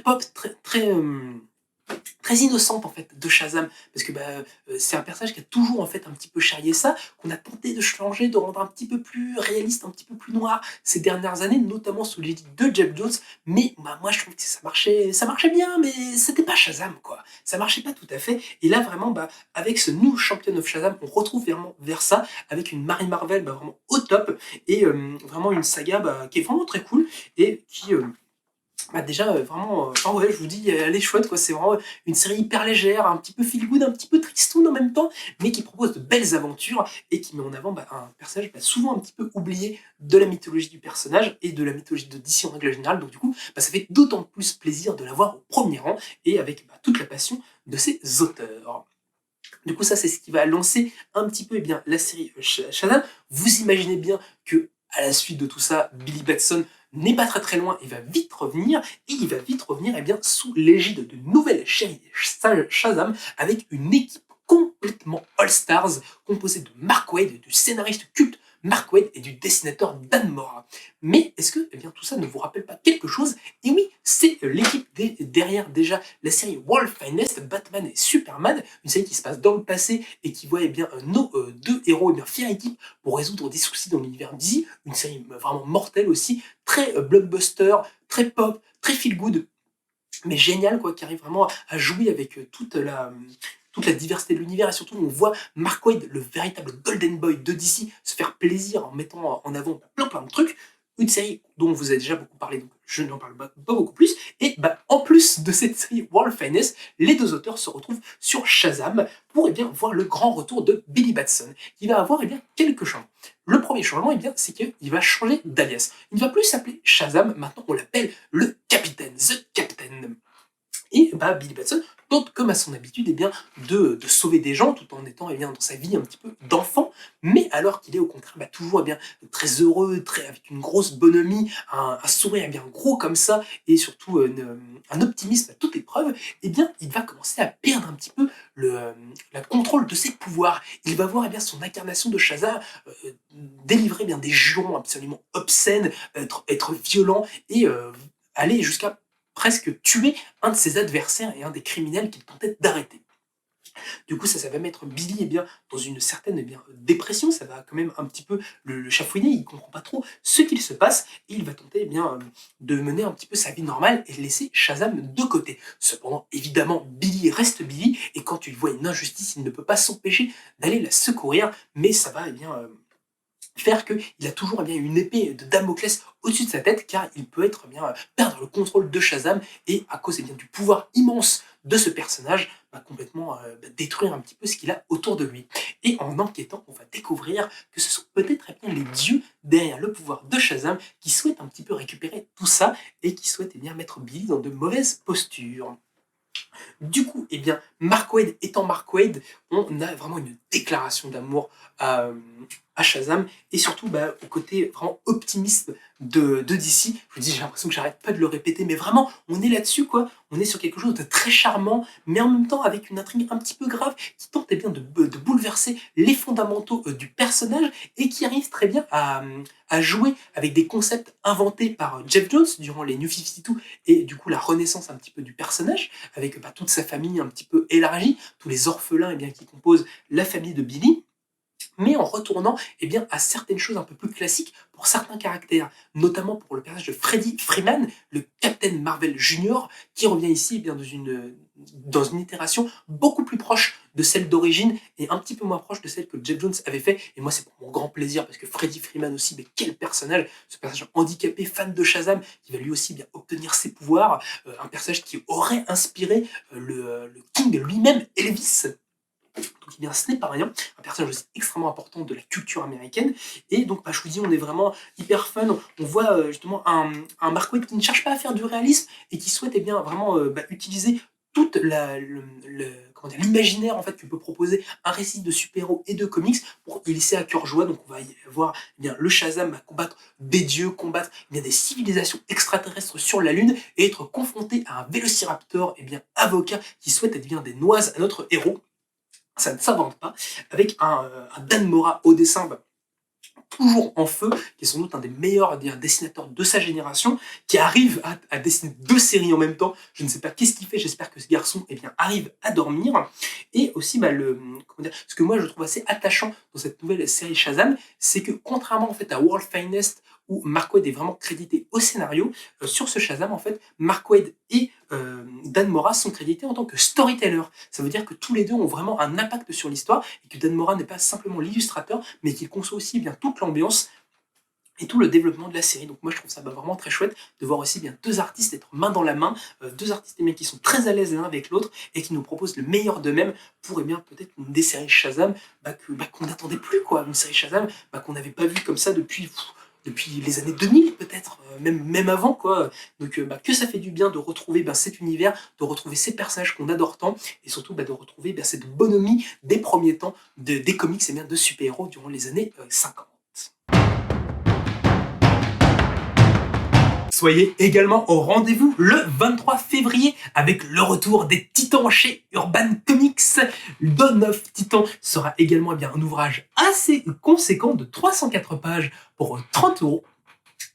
pop, très innocente de Shazam, parce que c'est un personnage qui a toujours un petit peu charrié ça, qu'on a tenté de changer, de rendre un petit peu plus réaliste, un petit peu plus noir ces dernières années, notamment sous l'égide de Jeff Jones, mais moi je trouve que ça marchait bien, mais c'était pas Shazam, quoi, ça marchait pas tout à fait. Et là vraiment avec ce New Champion of Shazam, on retrouve vraiment vers ça, avec une Mary Marvel vraiment au top, et vraiment une saga qui est vraiment très cool, et qui déjà, vraiment, ouais, je vous dis, elle est chouette, quoi. C'est vraiment une série hyper légère, un petit peu feel good, un petit peu tristoun en même temps, mais qui propose de belles aventures et qui met en avant un personnage souvent un petit peu oublié de la mythologie du personnage et de la mythologie de DC en règle générale. Donc, du coup, ça fait d'autant plus plaisir de l'avoir au premier rang et avec toute la passion de ses auteurs. Du coup, ça, c'est ce qui va lancer un petit peu la série Shazam. Vous imaginez bien que à la suite de tout ça, Billy Batson n'est pas très loin, il va vite revenir, et il va vite revenir sous l'égide de nouvelles séries Shazam, avec une équipe complètement All-Stars, composée de Mark Waid, du scénariste culte Mark Waid et du dessinateur Dan Mora. Mais est-ce que tout ça ne vous rappelle pas quelque chose? Et oui, c'est l'équipe derrière déjà la série World Finest, Batman et Superman, une série qui se passe dans le passé et qui voit nos deux héros faire équipe pour résoudre des soucis dans l'univers DC, une série vraiment mortelle aussi, très blockbuster, très pop, très feel good, mais génial, quoi, qui arrive vraiment à jouer avec toute la diversité de l'univers, et surtout on voit Mark Waid, le véritable Golden Boy de DC, se faire plaisir en mettant en avant plein de trucs. Une série dont on vous a déjà beaucoup parlé, donc je n'en parle pas beaucoup plus. Et en plus de cette série World Finest, les deux auteurs se retrouvent sur Shazam pour voir le grand retour de Billy Batson, qui va avoir quelques changements. Le premier changement, c'est qu'il va changer d'alias. Il ne va plus s'appeler Shazam, maintenant on l'appelle le Capitaine, The Captain. Et Billy Batson tente, comme à son habitude, de sauver des gens tout en étant dans sa vie un petit peu d'enfant, mais alors qu'il est au contraire toujours très heureux, avec une grosse bonhomie, un sourire gros comme ça, et surtout un optimisme à toute épreuve, il va commencer à perdre un petit peu le contrôle de ses pouvoirs. Il va voir son incarnation de Shazam délivrer des jurons absolument obscènes, être violent, et aller jusqu'à presque tuer un de ses adversaires et un des criminels qu'il tentait d'arrêter. Du coup, ça va mettre Billy dans une certaine dépression, ça va quand même un petit peu le chafouiner, il comprend pas trop ce qu'il se passe, et il va tenter de mener un petit peu sa vie normale et laisser Shazam de côté. Cependant, évidemment, Billy reste Billy, et quand il voit une injustice, il ne peut pas s'empêcher d'aller la secourir, mais ça va faire qu'il a toujours une épée de Damoclès au-dessus de sa tête, car il peut perdre le contrôle de Shazam, et à cause du pouvoir immense de ce personnage, complètement détruire un petit peu ce qu'il a autour de lui. Et en enquêtant, on va découvrir que ce sont peut-être les dieux derrière le pouvoir de Shazam qui souhaitent un petit peu récupérer tout ça et qui souhaitent mettre Billy dans de mauvaises postures. Du coup, Mark Waid étant Mark Waid, on a vraiment une déclaration d'amour à Shazam et surtout au côté vraiment optimiste de DC. Je vous dis, j'ai l'impression que j'arrête pas de le répéter, mais vraiment, on est là-dessus, quoi. On est sur quelque chose de très charmant, mais en même temps avec une intrigue un petit peu grave qui tente de bouleverser les fondamentaux du personnage et qui arrive très bien à jouer avec des concepts inventés par Jeff Jones durant les New 52 et du coup la renaissance un petit peu du personnage avec toute sa famille un petit peu élargie, tous les orphelins qui composent la famille de Billy, mais en retournant à certaines choses un peu plus classiques pour certains caractères, notamment pour le personnage de Freddie Freeman, le Captain Marvel Junior, qui revient ici dans une itération beaucoup plus proche de celle d'origine et un petit peu moins proche de celle que Jeff Jones avait fait. Et moi, c'est pour mon grand plaisir parce que Freddie Freeman aussi, mais quel personnage, ce personnage handicapé, fan de Shazam, qui va lui aussi obtenir ses pouvoirs, un personnage qui aurait inspiré le King lui-même, Elvis. Donc ce n'est pas rien, un personnage aussi extrêmement important de la culture américaine, et donc je vous dis, on est vraiment hyper fun, on voit justement un Mark Waid qui ne cherche pas à faire du réalisme, et qui souhaite vraiment utiliser toute l'imaginaire en fait que peut proposer un récit de super-héros et de comics pour y laisser à cœur joie. Donc on va y voir le Shazam combattre des dieux, combattre des civilisations extraterrestres sur la Lune, et être confronté à un Vélociraptor avocat qui souhaite être des noises à notre héros. Ça ne s'invente pas, avec un Dan Mora au dessin toujours en feu, qui est sans doute un des meilleurs dessinateurs de sa génération, qui arrive à dessiner 2 séries en même temps. Je ne sais pas qu'est-ce qu'il fait, j'espère que ce garçon arrive à dormir. Et aussi, ce que moi je trouve assez attachant dans cette nouvelle série Shazam, c'est que contrairement en fait à World Finest, où Mark Waid est vraiment crédité au scénario, sur ce Shazam, en fait, Mark Waid et Dan Mora sont crédités en tant que storyteller. Ça veut dire que tous les deux ont vraiment un impact sur l'histoire, et que Dan Mora n'est pas simplement l'illustrateur, mais qu'il conçoit aussi toute l'ambiance et tout le développement de la série. Donc moi je trouve ça vraiment très chouette de voir aussi 2 artistes être main dans la main, 2 artistes qui sont très à l'aise l'un avec l'autre et qui nous proposent le meilleur d'eux-mêmes pour peut-être des séries Shazam qu'on n'attendait plus, quoi. Une série Shazam qu'on n'avait pas vue comme ça depuis les années 2000 peut-être, même avant, quoi. Donc que ça fait du bien de retrouver cet univers, de retrouver ces personnages qu'on adore tant, et surtout de retrouver cette bonhomie des premiers temps des comics de super-héros durant les années 50. Soyez également au rendez-vous le 23 février avec le retour des Titans chez Urban Comics. Dawn of Titan sera également un ouvrage assez conséquent de 304 pages pour 30 €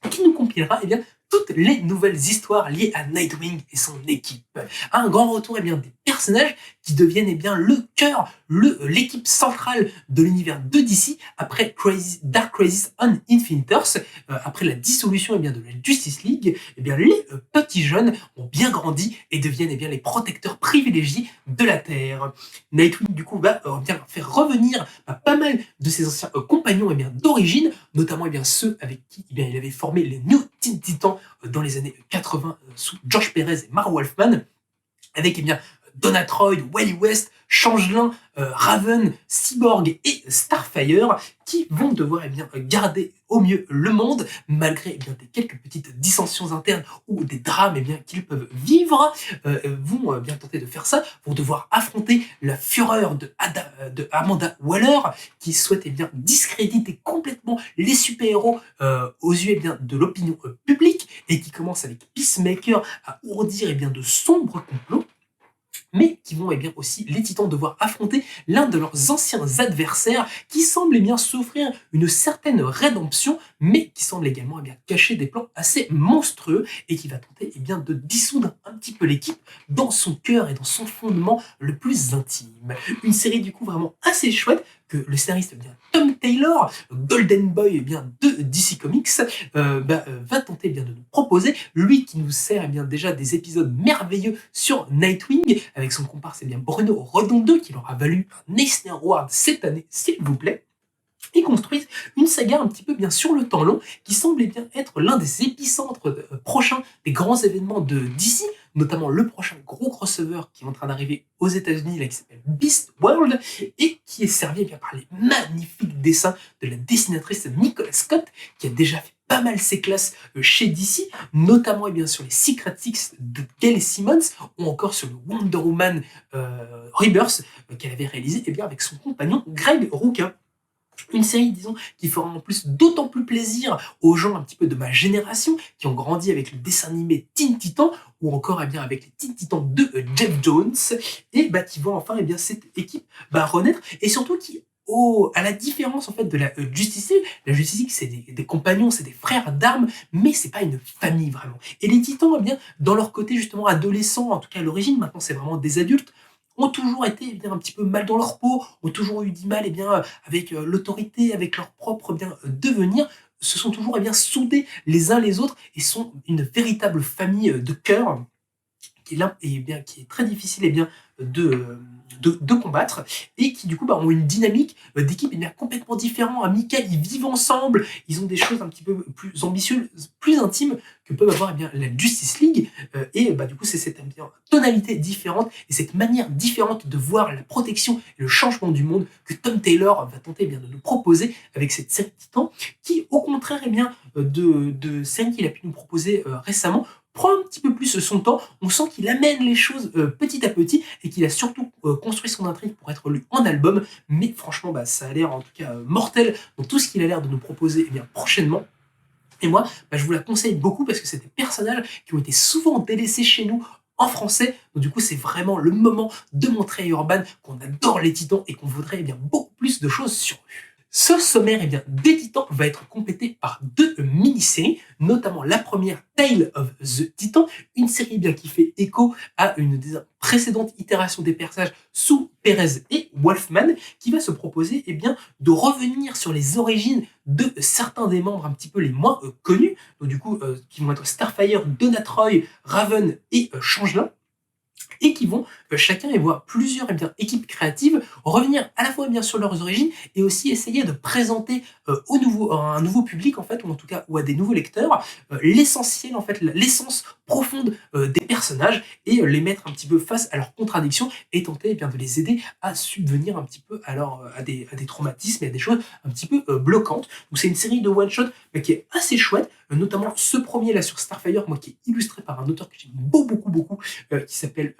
qui nous compilera toutes les nouvelles histoires liées à Nightwing et son équipe. Un grand retour des personnages qui deviennent le cœur, l'équipe centrale de l'univers de DC après Dark Crisis on Infinite Earths, après la dissolution de la Justice League. Les petits jeunes ont bien grandi et deviennent les protecteurs privilégiés de la Terre. Nightwing du coup va faire revenir pas mal de ses anciens compagnons d'origine, notamment ceux avec qui il avait formé les New Teen Titans dans les années 80 sous George Perez et Marv Wolfman, avec Donna Troy, Wally West, Changelin, Raven, Cyborg et Starfire, qui vont devoir garder au mieux le monde, malgré des quelques petites dissensions internes ou des drames qu'ils peuvent vivre, vont tenter de faire ça, vont devoir affronter la fureur de Amanda Waller, qui souhaite discréditer complètement les super-héros aux yeux de l'opinion publique, et qui commence avec Peacemaker à ourdir de sombres complots, mais qui vont aussi les Titans devoir affronter l'un de leurs anciens adversaires qui semble s'offrir une certaine rédemption, mais qui semble également cacher des plans assez monstrueux et qui va tenter de dissoudre un petit peu l'équipe dans son cœur et dans son fondement le plus intime. Une série du coup vraiment assez chouette que le scénariste Tom Taylor, Golden Boy de DC Comics, va tenter de nous proposer, lui qui nous sert déjà des épisodes merveilleux sur Nightwing, avec son comparse Bruno Redondo, qui leur a valu un Eisner Award cette année, s'il vous plaît. Et construisent une saga un petit peu sur le temps long, qui semble être l'un des épicentres prochains des grands événements de DC, notamment le prochain gros crossover qui est en train d'arriver aux États-Unis, là, qui s'appelle Beast World, et qui est servi eh bien, par les magnifiques dessins de la dessinatrice Nicola Scott, qui a déjà fait pas mal ses classes chez DC, notamment eh bien, sur les Secret Six de Gail Simmons, ou encore sur le Wonder Woman Rebirth qu'elle avait réalisé eh bien, avec son compagnon Greg Rucka. Une série, disons, qui fera en plus d'autant plus plaisir aux gens un petit peu de ma génération, qui ont grandi avec le dessin animé Teen Titans, ou encore eh bien, avec les Teen Titans de Jeff Jones, et bah, qui voient enfin eh bien, cette équipe renaître, et surtout qui, à la différence en fait de la Justice League, la Justice League c'est des compagnons, c'est des frères d'armes, mais c'est pas une famille vraiment. Et les Titans, eh bien, dans leur côté justement adolescent, en tout cas à l'origine, maintenant c'est vraiment des adultes, ont toujours été eh bien, un petit peu mal dans leur peau, ont toujours eu du mal eh bien, avec l'autorité, avec leur propre eh bien, devenir, se sont toujours eh bien, soudés les uns les autres et sont une véritable famille de cœur qui est, là, eh bien, qui est très difficile eh bien, de combattre et qui du coup ont une dynamique d'équipe eh bien, complètement différente, amicale, ils vivent ensemble, ils ont des choses un petit peu plus ambitieuses, plus intimes que peuvent avoir eh bien, la Justice League et du coup c'est cette eh bien, tonalité différente et cette manière différente de voir la protection et le changement du monde que Tom Taylor va tenter eh bien, de nous proposer avec cette série Titan qui au contraire eh bien, de séries qu'il a pu nous proposer récemment prend un petit peu plus son temps, on sent qu'il amène les choses petit à petit et qu'il a surtout construit son intrigue pour être lu en album, mais franchement ça a l'air en tout cas mortel dans tout ce qu'il a l'air de nous proposer eh bien, prochainement. Et moi, je vous la conseille beaucoup parce que c'est des personnages qui ont été souvent délaissés chez nous en français, donc du coup c'est vraiment le moment de montrer à Urban qu'on adore les Titans et qu'on voudrait eh bien, beaucoup plus de choses sur eux. Ce sommaire eh bien, des Titans va être complété par 2 mini-séries, notamment la première Tale of the Titan, une série eh bien, qui fait écho à une des précédentes itérations des personnages sous Perez et Wolfman, qui va se proposer eh bien, de revenir sur les origines de certains des membres un petit peu les moins connus, donc du coup qui vont être Starfire, Donatroy, Raven et Changelin, et qui vont chacun y voir plusieurs eh bien, équipes créatives revenir à la fois bien sur leurs origines et aussi essayer de présenter à un nouveau public en fait ou en tout cas ou à des nouveaux lecteurs l'essentiel en fait l'essence profonde des personnages et les mettre un petit peu face à leurs contradictions et tenter eh bien, de les aider à subvenir un petit peu à des traumatismes et à des choses un petit peu bloquantes. Donc c'est une série de one shot mais qui est assez chouette, notamment ce premier là sur Starfire moi qui est illustré par un auteur que j'aime beaucoup qui s'appelle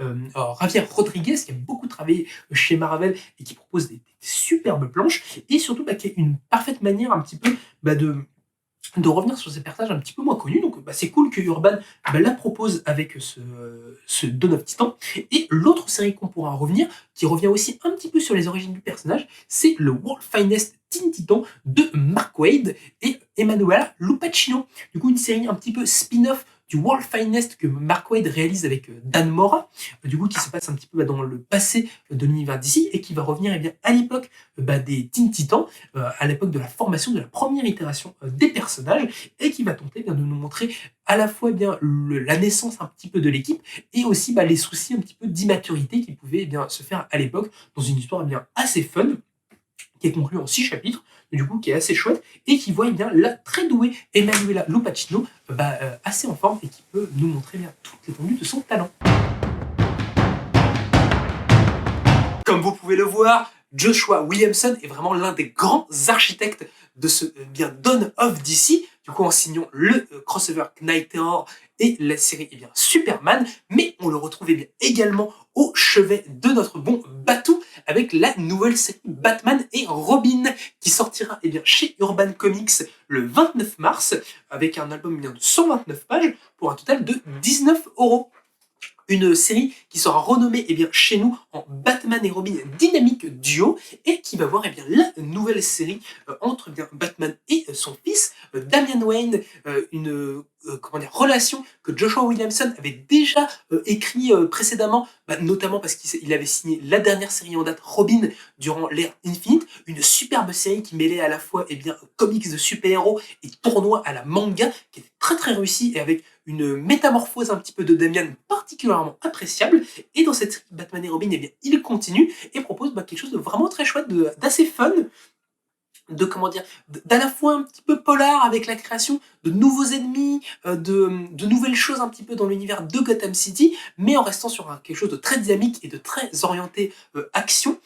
Javier Rodriguez, qui a beaucoup travaillé chez Marvel et qui propose des superbes planches, et surtout qui est une parfaite manière un petit peu de revenir sur ces personnages un petit peu moins connus. Donc c'est cool que Urban la propose avec ce Dawn of Titan. Et l'autre série qu'on pourra revenir, qui revient aussi un petit peu sur les origines du personnage, c'est le World Finest Teen Titan de Mark Waid et Emanuela Lupacchino. Du coup une série un petit peu spin-off du World Finest que Mark Waid réalise avec Dan Mora, du coup qui se passe un petit peu dans le passé de l'univers d'ici et qui va revenir eh bien, à l'époque des Teen Titans, à l'époque de la formation de la première itération des personnages et qui va tenter eh bien, de nous montrer à la fois eh bien, la naissance un petit peu de l'équipe et aussi les soucis un petit peu d'immaturité qui pouvaient eh bien, se faire à l'époque dans une histoire eh bien, assez fun qui est conclue en 6 chapitres, du coup qui est assez chouette, et qui voit eh bien la très douée Emanuela Lupacchino assez en forme et qui peut nous montrer bien toute l'étendue de son talent. Comme vous pouvez le voir, Joshua Williamson est vraiment l'un des grands architectes de ce bien Dawn of DC, du coup en signant le crossover Knight Terror et la série eh bien, Superman, mais on le retrouve eh bien, également au chevet de notre bon Batou avec la nouvelle série Batman et Robin qui sortira eh bien, chez Urban Comics le 29 mars avec un album eh bien, de 129 pages pour un total de 19€. Une série qui sera renommée eh bien, chez nous en Batman et Robin Dynamic Duo et qui va voir eh bien, la nouvelle série entre eh bien, Batman et son fils, Damian Wayne, une relation que Joshua Williamson avait déjà écrit précédemment, notamment parce qu'il avait signé la dernière série en date, Robin, durant l'ère Infinite, une superbe série qui mêlait à la fois eh bien, comics de super-héros et tournois à la manga, qui était très très réussi et avec une métamorphose un petit peu de Damian particulièrement appréciable. Et dans cette série Batman et Robin, eh bien, il continue et propose quelque chose de vraiment très chouette, d'assez fun, comment dire, d'à la fois un petit peu polar avec la création de nouveaux ennemis, de nouvelles choses un petit peu dans l'univers de Gotham City, mais en restant sur quelque chose de très dynamique et de très orienté action,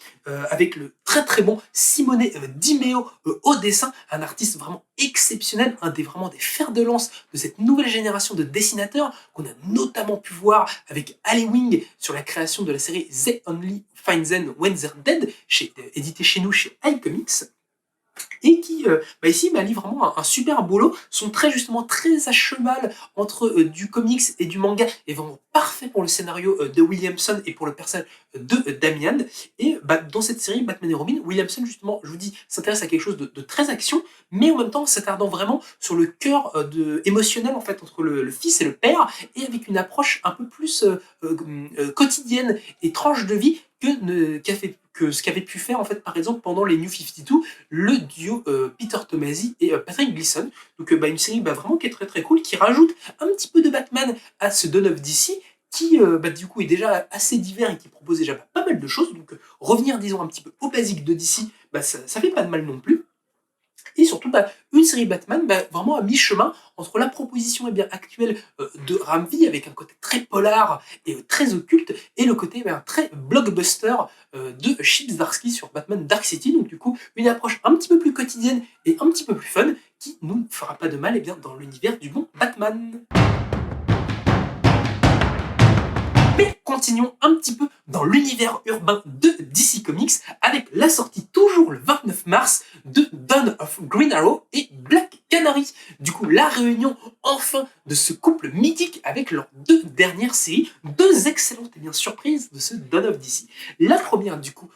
avec le très très bon Simone Di Meo au dessin, un artiste vraiment exceptionnel, vraiment des fers de lance de cette nouvelle génération de dessinateurs qu'on a notamment pu voir avec Ali Wing sur la création de la série They Only Find Them When They're Dead, édité chez nous chez iComics, et qui ici lit vraiment un super boulot, sont justement très à cheval entre du comics et du manga, et vraiment parfait pour le scénario de Williamson et pour le personnage de Damian. Et dans cette série Batman et Robin, Williamson justement, je vous dis, s'intéresse à quelque chose de très action, mais en même temps s'attardant vraiment sur le cœur émotionnel en fait entre le fils et le père, et avec une approche un peu plus quotidienne et tranche de vie que ce qu'avait pu faire en fait par exemple pendant les New 52 le duo Peter Tomasi et Patrick Gleason. Donc une série vraiment qui est très très cool, qui rajoute un petit peu de Batman à ce Dawn of DC, qui du coup est déjà assez divers et qui propose déjà pas mal de choses. Donc revenir disons un petit peu au basique de DC, ça fait pas de mal non plus. Et surtout une série Batman vraiment à mi-chemin entre la proposition actuelle de Ramvi avec un côté très polar et très occulte, et le côté très blockbuster de Chip Zdarsky sur Batman Dark City. Donc du coup une approche un petit peu plus quotidienne et un petit peu plus fun qui nous fera pas de mal dans l'univers du bon Batman. Mais continuons un petit peu dans l'univers urbain de DC Comics avec la sortie toujours le 29 mars de Dawn of Green Arrow et Black Canary. Du coup, la réunion enfin de ce couple mythique avec leurs deux dernières séries, deux excellentes surprises de ce Dawn of DC. La première du coup,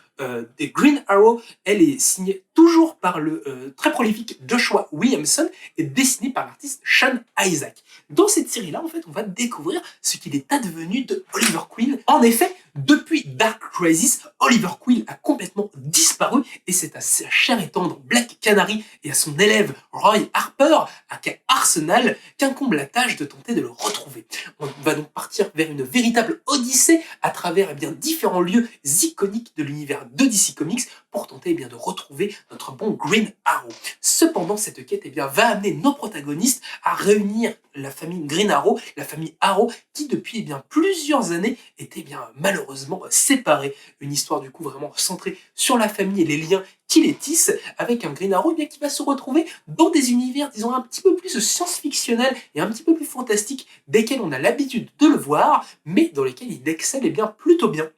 des Green Arrow, elle est signée toujours par le très prolifique Joshua Williamson et dessinée par l'artiste Sean Isaac. Dans cette série-là, en fait, on va découvrir ce qu'il est advenu de Oliver Queen. En effet, depuis Dark Crisis, Oliver Queen a complètement disparu, et c'est à sa chère et tendre Black Canary et à son élève Roy Harper, à Arsenal, qu'incombe la tâche de tenter de le retrouver. On va donc partir vers une véritable odyssée à travers différents lieux iconiques de l'univers de DC Comics pour tenter de retrouver notre bon Green Arrow. Cependant, cette quête va amener nos protagonistes à réunir la famille Green Arrow, la famille Arrow, qui depuis plusieurs années était malheureusement séparée. Une histoire du coup vraiment centrée sur la famille et les liens qui les tissent, avec un Green Arrow qui va se retrouver dans des univers, disons, un petit peu plus science-fictionnels et un petit peu plus fantastiques, desquels on a l'habitude de le voir, mais dans lesquels il excelle plutôt bien.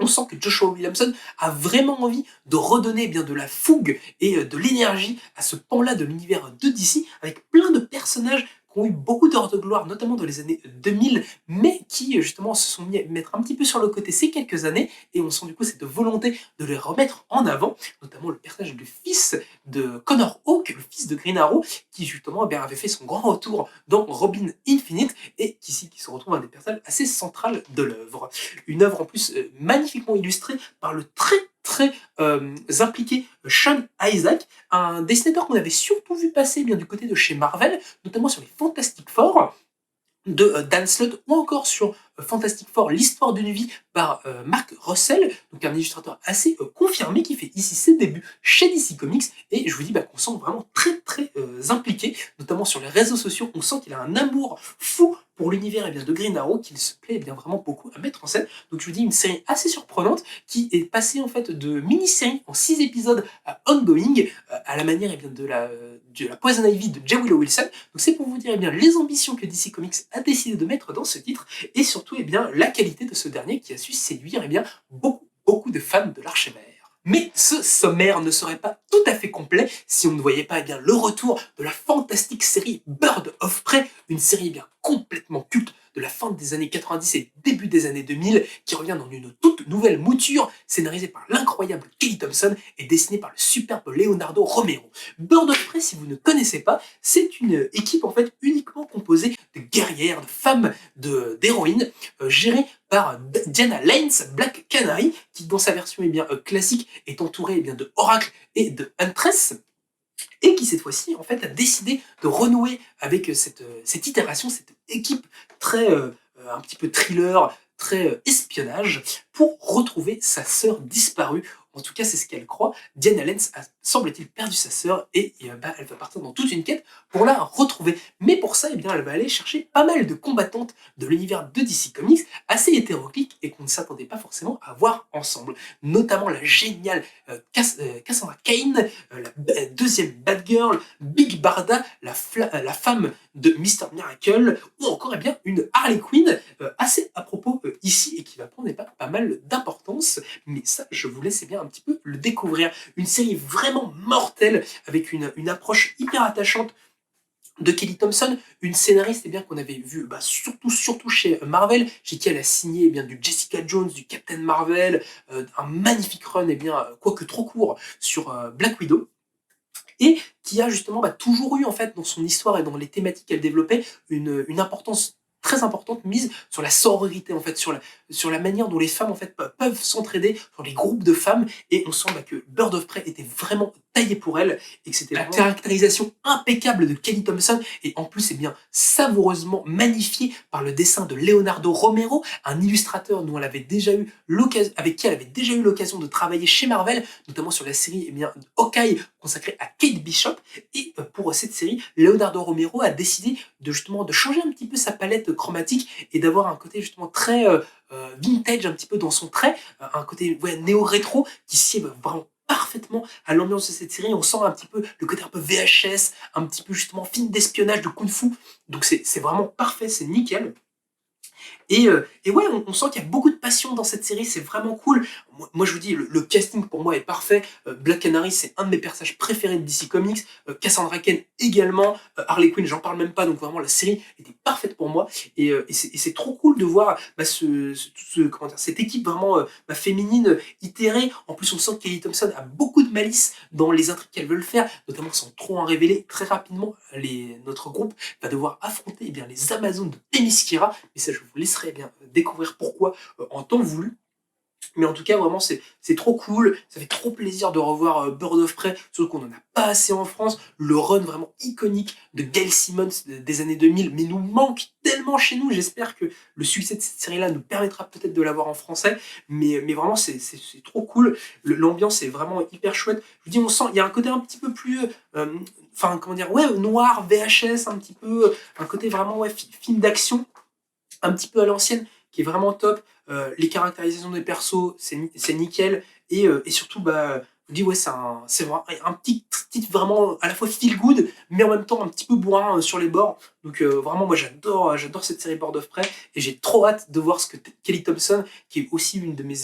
On sent que Joshua Williamson a vraiment envie de redonner de la fougue et de l'énergie à ce pan-là de l'univers de DC, avec plein de personnages qui ont eu beaucoup d'heures de gloire, notamment dans les années 2000, mais qui justement se sont mis à mettre un petit peu sur le côté ces quelques années, et on sent du coup cette volonté de les remettre en avant, notamment le personnage du fils de Connor Hawke, le fils de Green Arrow, qui justement avait fait son grand retour dans Robin Infinite, et qui se retrouve un des personnages assez centrales de l'œuvre. Une œuvre en plus magnifiquement illustrée par le très impliqué Sean Isaac, un dessinateur qu'on avait surtout vu passer du côté de chez Marvel, notamment sur les Fantastic Four de Dan Slott, ou encore sur Fantastic Four, l'histoire d'une vie par Mark Russell, donc un illustrateur assez confirmé qui fait ici ses débuts chez DC Comics, et je vous dis qu'on sent vraiment très impliqué, notamment sur les réseaux sociaux. On sent qu'il a un amour fou pour l'univers de Green Arrow, qu'il se plaît vraiment beaucoup à mettre en scène. Donc je vous dis, une série assez surprenante qui est passée en fait de mini-série en 6 épisodes à ongoing, à la manière de la Poison Ivy de J. Willow Wilson. Donc c'est pour vous dire les ambitions que DC Comics a décidé de mettre dans ce titre, et surtout la qualité de ce dernier qui a su séduire beaucoup de fans de l'archimère. Mais ce sommaire ne serait pas tout à fait complet si on ne voyait pas le retour de la fantastique série Bird of Prey, une série complètement culte de la fin des années 90 et début des années 2000, qui revient dans une toute nouvelle mouture, scénarisée par l'incroyable Kelly Thompson et dessinée par le superbe Leonardo Romero. Bird of Prey, si vous ne connaissez pas, c'est une équipe en fait uniquement composée de guerrières, de femmes, d'héroïnes, gérée par Diana Lanes, Black Canary, qui dans sa version classique est entourée de Oracle et de Huntress, et qui cette fois-ci en fait a décidé de renouer avec cette itération, cette équipe très un petit peu thriller, très espionnage, pour retrouver sa sœur disparue En tout cas, c'est ce qu'elle croit. Diana Lance a, semble-t-il, perdu sa sœur et elle va partir dans toute une quête pour la retrouver. Mais pour ça, elle va aller chercher pas mal de combattantes de l'univers de DC Comics, assez hétéroclites et qu'on ne s'attendait pas forcément à voir ensemble. Notamment la géniale Cassandra Cain, la deuxième Batgirl, Big Barda, la femme de Mr. Miracle, ou encore une Harley Quinn assez à propos ici et qui va prendre pas mal d'importance. Mais ça, je vous laisse un petit peu le découvrir. Une série vraiment mortelle avec une approche hyper attachante de Kelly Thompson, une scénariste qu'on avait vu surtout chez Marvel, chez qui elle a signé du Jessica Jones, du Captain Marvel, un magnifique run, quoique trop court, sur Black Widow, et qui a justement toujours eu en fait dans son histoire et dans les thématiques qu'elle développait une importance très importante mise sur la sororité en fait, sur la manière dont les femmes en fait peuvent s'entraider, sur les groupes de femmes, et on sent que Bird of Prey était vraiment taillé pour elle et que c'était la caractérisation impeccable de Kelly Thompson, et en plus savoureusement magnifié par le dessin de Leonardo Romero, un illustrateur dont elle avait déjà eu avec qui elle avait déjà eu l'occasion de travailler chez Marvel, notamment sur la série Hawkeye consacrée à Kate Bishop. Et pour cette série, Leonardo Romero a décidé de changer un petit peu sa palette chromatique et d'avoir un côté justement très vintage un petit peu dans son trait, un côté néo-rétro qui sied vraiment parfaitement à l'ambiance de cette série. On sent un petit peu le côté un peu VHS, un petit peu justement film d'espionnage, de kung-fu. Donc c'est vraiment parfait, c'est nickel. Et ouais, on sent qu'il y a beaucoup de passion dans cette série, c'est vraiment cool. Moi je vous dis, le casting pour moi est parfait. Black Canary, c'est un de mes personnages préférés de DC Comics. Cassandra Cain également. Harley Quinn, j'en parle même pas, donc vraiment la série était parfaite pour moi. Et c'est trop cool de voir cette équipe vraiment féminine itérée. En plus, on sent que Kelly Thompson a beaucoup de malice dans les intrigues qu'elle veut le faire, notamment sans trop en révéler. Très rapidement, notre groupe va devoir affronter les Amazones de Themyscira, mais ça je vous laisserai découvrir pourquoi en temps voulu. Mais en tout cas, vraiment, c'est trop cool. Ça fait trop plaisir de revoir Bird of Prey, surtout qu'on n'en a pas assez en France. Le run vraiment iconique de Gail Simmons des années 2000, mais nous manque tellement chez nous. J'espère que le succès de cette série-là nous permettra peut-être de l'avoir en français. Mais vraiment, c'est trop cool. L'ambiance est vraiment hyper chouette. Je vous dis, on sent, il y a un côté un petit peu plus... noir, VHS, un petit peu... un côté vraiment, film d'action, un petit peu à l'ancienne, qui est vraiment top. Les caractérisations des persos, c'est nickel. Et surtout, je vous dis, c'est vraiment un petit titre vraiment à la fois feel good, mais en même temps un petit peu bourrin sur les bords. Donc vraiment, moi j'adore cette série Bird of Prey, et j'ai trop hâte de voir ce que Kelly Thompson, qui est aussi une de mes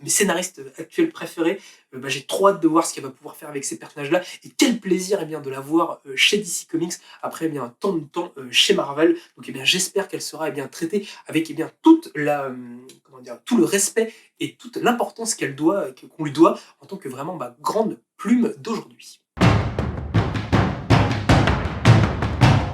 scénaristes actuels préférés, j'ai trop hâte de voir ce qu'elle va pouvoir faire avec ces personnages-là, et quel plaisir de la voir chez DC Comics après tant de temps chez Marvel. Donc j'espère qu'elle sera traitée avec toute la tout le respect et toute l'importance qu'on lui doit en tant que vraiment grande plume d'aujourd'hui.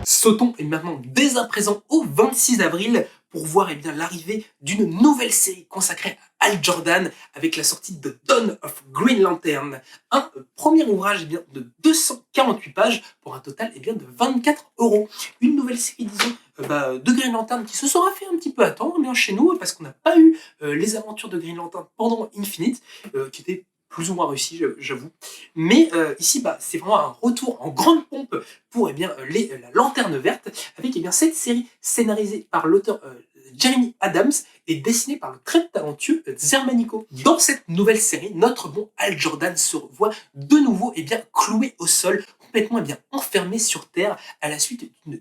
Sautons maintenant dès à présent au 26 avril pour voir l'arrivée d'une nouvelle série consacrée à Hal Jordan avec la sortie de Dawn of Green Lantern, un premier ouvrage de 248 pages pour un total de 24 €. Une nouvelle série, disons, de Green Lantern qui se sera fait un petit peu attendre chez nous parce qu'on n'a pas eu les aventures de Green Lantern pendant Infinite, qui était plus ou moins réussi, j'avoue. Mais ici, c'est vraiment un retour en grande pompe pour la Lanterne Verte, avec cette série scénarisée par l'auteur Jeremy Adams et dessinée par le très talentueux Zermanico. Dans cette nouvelle série, notre bon Hal Jordan se voit de nouveau cloué au sol, complètement enfermé sur Terre à la suite d'une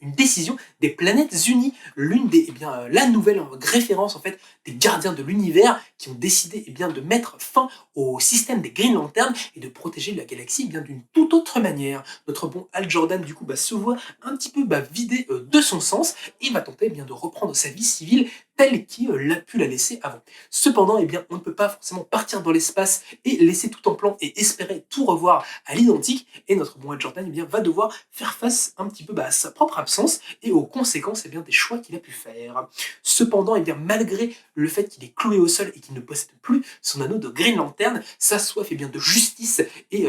décision des Planètes Unies, la nouvelle référence en fait des gardiens de l'univers qui ont décidé de mettre fin au système des Green Lanterns et de protéger la galaxie d'une toute autre manière. Notre bon Hal Jordan du coup se voit un petit peu vidé de son sens et va tenter de reprendre sa vie civile telle qu'il a pu la laisser avant. Cependant, on ne peut pas forcément partir dans l'espace et laisser tout en plan et espérer tout revoir à l'identique, et notre bon Hal Jordan va devoir faire face un petit peu à sa propre absence et aux conséquences des choix qu'il a pu faire. Cependant, malgré le fait qu'il est cloué au sol et qu'il ne possède plus son anneau de Green Lantern, sa soif de justice et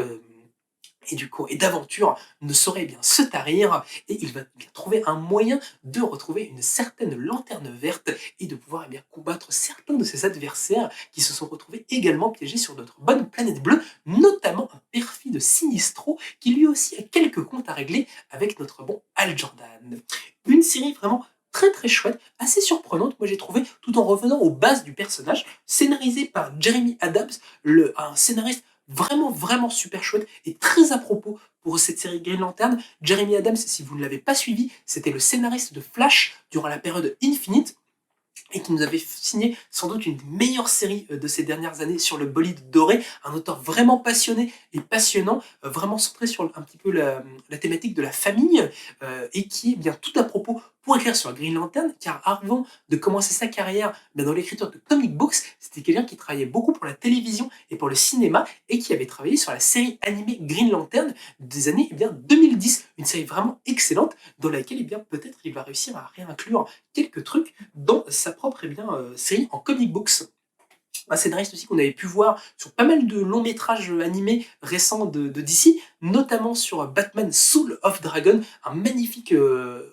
et d'aventure ne saurait bien se tarir et il va bien trouver un moyen de retrouver une certaine lanterne verte et de pouvoir bien combattre certains de ses adversaires qui se sont retrouvés également piégés sur notre bonne planète bleue, notamment un perfide Sinistro qui lui aussi a quelques comptes à régler avec notre bon Hal Jordan. Une série vraiment très très chouette, assez surprenante, moi j'ai trouvé, tout en revenant aux bases du personnage, scénarisé par Jeremy Adams, un scénariste vraiment super chouette et très à propos pour cette série Green Lantern. Jeremy Adams, si vous ne l'avez pas suivi, c'était le scénariste de Flash durant la période Infinite et qui nous avait signé sans doute une des meilleures séries de ces dernières années sur le bolide doré, un auteur vraiment passionné et passionnant, vraiment centré sur un petit peu la thématique de la famille, et qui est bien tout à propos pour écrire sur Green Lantern, car avant de commencer sa carrière dans l'écriture de comic books, c'était quelqu'un qui travaillait beaucoup pour la télévision et pour le cinéma, et qui avait travaillé sur la série animée Green Lantern des années 2010, une série vraiment excellente, dans laquelle peut-être il va réussir à réinclure quelques trucs dans sa propre série en comic books. Un scénariste aussi qu'on avait pu voir sur pas mal de longs métrages animés récents de DC, notamment sur Batman Soul of Dragon, un magnifique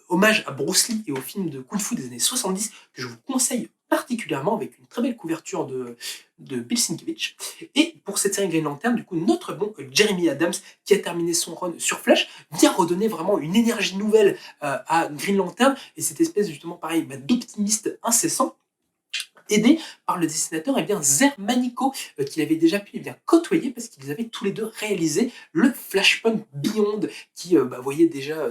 hommage à Bruce Lee et au film de Kung Fu des années 70 que je vous conseille particulièrement, avec une très belle couverture de Bill Sienkiewicz. Et pour cette série Green Lantern, du coup, notre bon Jeremy Adams, qui a terminé son run sur Flash, vient redonner vraiment une énergie nouvelle à Green Lantern, et cette espèce justement pareil d'optimiste incessant, aidé par le dessinateur Zer Manico, qu'il avait déjà pu côtoyer parce qu'ils avaient tous les deux réalisé le Flashpoint Beyond, qui voyait déjà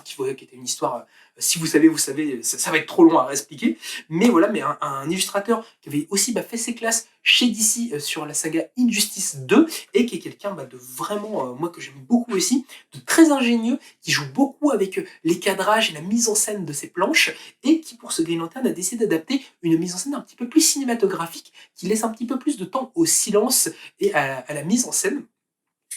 qui était une histoire, si vous savez, vous savez, ça va être trop long à réexpliquer, mais voilà, mais un illustrateur qui avait aussi fait ses classes chez DC sur la saga Injustice 2, et qui est quelqu'un de vraiment, moi que j'aime beaucoup aussi, de très ingénieux, qui joue beaucoup avec les cadrages et la mise en scène de ses planches, et qui pour ce Green Lantern a décidé d'adapter une mise en scène un petit peu plus cinématographique, qui laisse un petit peu plus de temps au silence et à la mise en scène,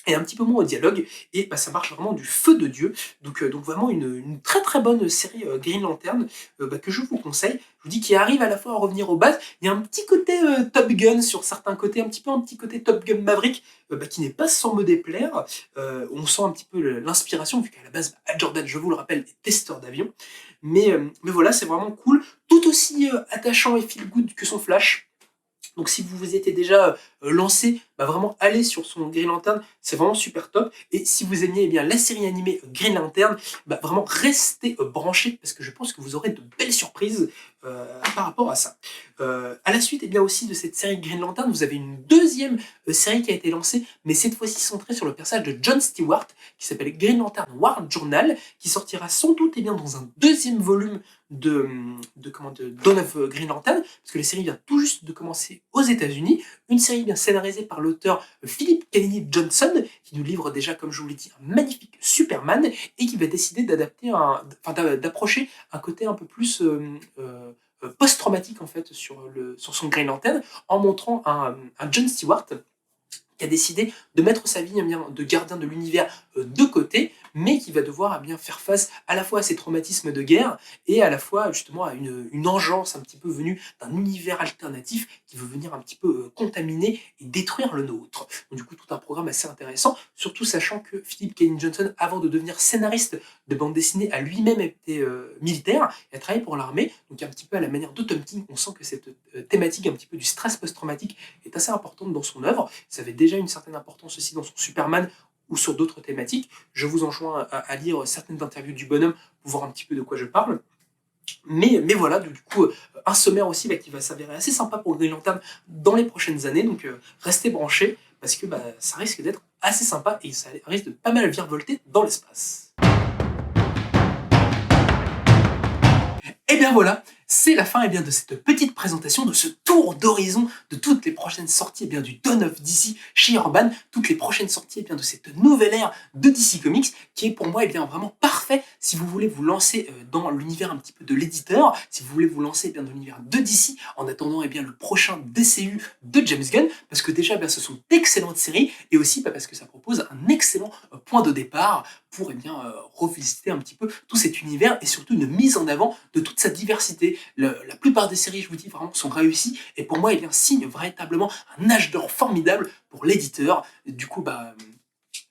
et un petit peu moins au dialogue, et ça marche vraiment du feu de Dieu. Donc vraiment une très très bonne série Green Lantern, que je vous conseille. Je vous dis qu'il arrive à la fois à revenir aux bases. Il y a un petit côté Top Gun sur certains côtés, un petit côté Top Gun Maverick, qui n'est pas sans me déplaire. On sent un petit peu l'inspiration, vu qu'à la base, Hal Jordan, je vous le rappelle, est testeur d'avion. Mais voilà, c'est vraiment cool, tout aussi attachant et feel good que son Flash. Donc si vous vous étiez déjà lancé, vraiment allez sur son Green Lantern, c'est vraiment super top. Et si vous aimiez la série animée Green Lantern, vraiment restez branchés, parce que je pense que vous aurez de belles surprises par rapport à ça. À la suite aussi de cette série Green Lantern, vous avez une deuxième série qui a été lancée, mais cette fois-ci centrée sur le personnage de John Stewart, qui s'appelle Green Lantern War Journal, qui sortira sans doute dans un deuxième volume de Dawn of Green Lantern, parce que la série vient tout juste de commencer aux États-Unis. Une série bien scénarisée par l'auteur Philip Kennedy Johnson, qui nous livre déjà, comme je vous l'ai dit, un magnifique Superman, et qui va décider d'approcher un côté un peu plus post-traumatique en fait sur son Green Lantern, en montrant un John Stewart qui a décidé de mettre sa vie de gardien de l'univers de côté, mais qui va devoir faire face à la fois à ses traumatismes de guerre et à la fois justement à une engeance un petit peu venue d'un univers alternatif qui veut venir un petit peu contaminer et détruire le nôtre. Donc, du coup, tout un programme assez intéressant, surtout sachant que Philip Kennedy Johnson, avant de devenir scénariste de bande dessinée, a lui-même été militaire et a travaillé pour l'armée. Donc un petit peu à la manière de Tom King, on sent que cette thématique un petit peu du stress post-traumatique est assez importante dans son œuvre. Ça avait déjà une certaine importance aussi dans son Superman ou sur d'autres thématiques. Je vous enjoins à lire certaines interviews du bonhomme pour voir un petit peu de quoi je parle. Mais voilà, du coup, un sommaire aussi qui va s'avérer assez sympa pour Green Lantern dans les prochaines années. Donc restez branchés, parce que ça risque d'être assez sympa et ça risque de pas mal virevolter dans l'espace. Et bien voilà, c'est la fin de cette petite présentation, de ce tour d'horizon de toutes les prochaines sorties du Dawn of DC chez Urban, toutes les prochaines sorties de cette nouvelle ère de DC Comics, qui est pour moi vraiment parfait si vous voulez vous lancer dans l'univers un petit peu de l'éditeur, si vous voulez vous lancer dans l'univers de DC en attendant le prochain DCU de James Gunn, parce que déjà ce sont d'excellentes séries, et aussi parce que ça propose un excellent point de départ pour revisiter un petit peu tout cet univers, et surtout une mise en avant de toute sa diversité. La plupart des séries, je vous dis, vraiment sont réussies, et pour moi, signe véritablement un âge d'or formidable pour l'éditeur. Du coup,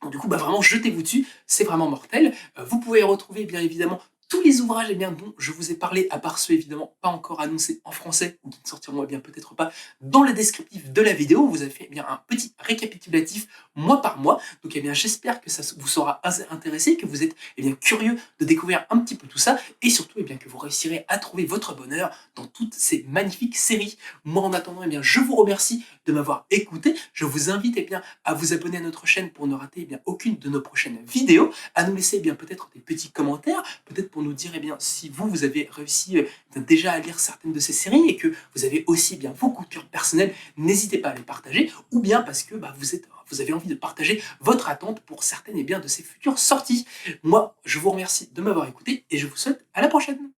Donc du coup, bah, vraiment, jetez-vous dessus, c'est vraiment mortel. Vous pouvez retrouver bien évidemment tous les ouvrages bien, dont je vous ai parlé, à part ceux évidemment pas encore annoncés en français ou qui ne sortiront bien peut-être pas, dans le descriptif de la vidéo. Vous avez fait bien un petit récapitulatif mois par mois. Donc bien, j'espère que ça vous sera intéressé, que vous êtes bien, curieux de découvrir un petit peu tout ça et surtout bien, que vous réussirez à trouver votre bonheur dans toutes ces magnifiques séries. Moi en attendant, bien, je vous remercie de m'avoir écouté. Je vous invite bien, à vous abonner à notre chaîne pour ne rater bien, aucune de nos prochaines vidéos, à nous laisser bien peut-être des petits commentaires, peut-être pour nous dire bien, si vous avez réussi déjà à lire certaines de ces séries et que vous avez aussi bien vos coups de cœur personnels, n'hésitez pas à les partager, ou bien parce que vous avez envie de partager votre attente pour certaines bien, de ces futures sorties. Moi, je vous remercie de m'avoir écouté et je vous souhaite à la prochaine.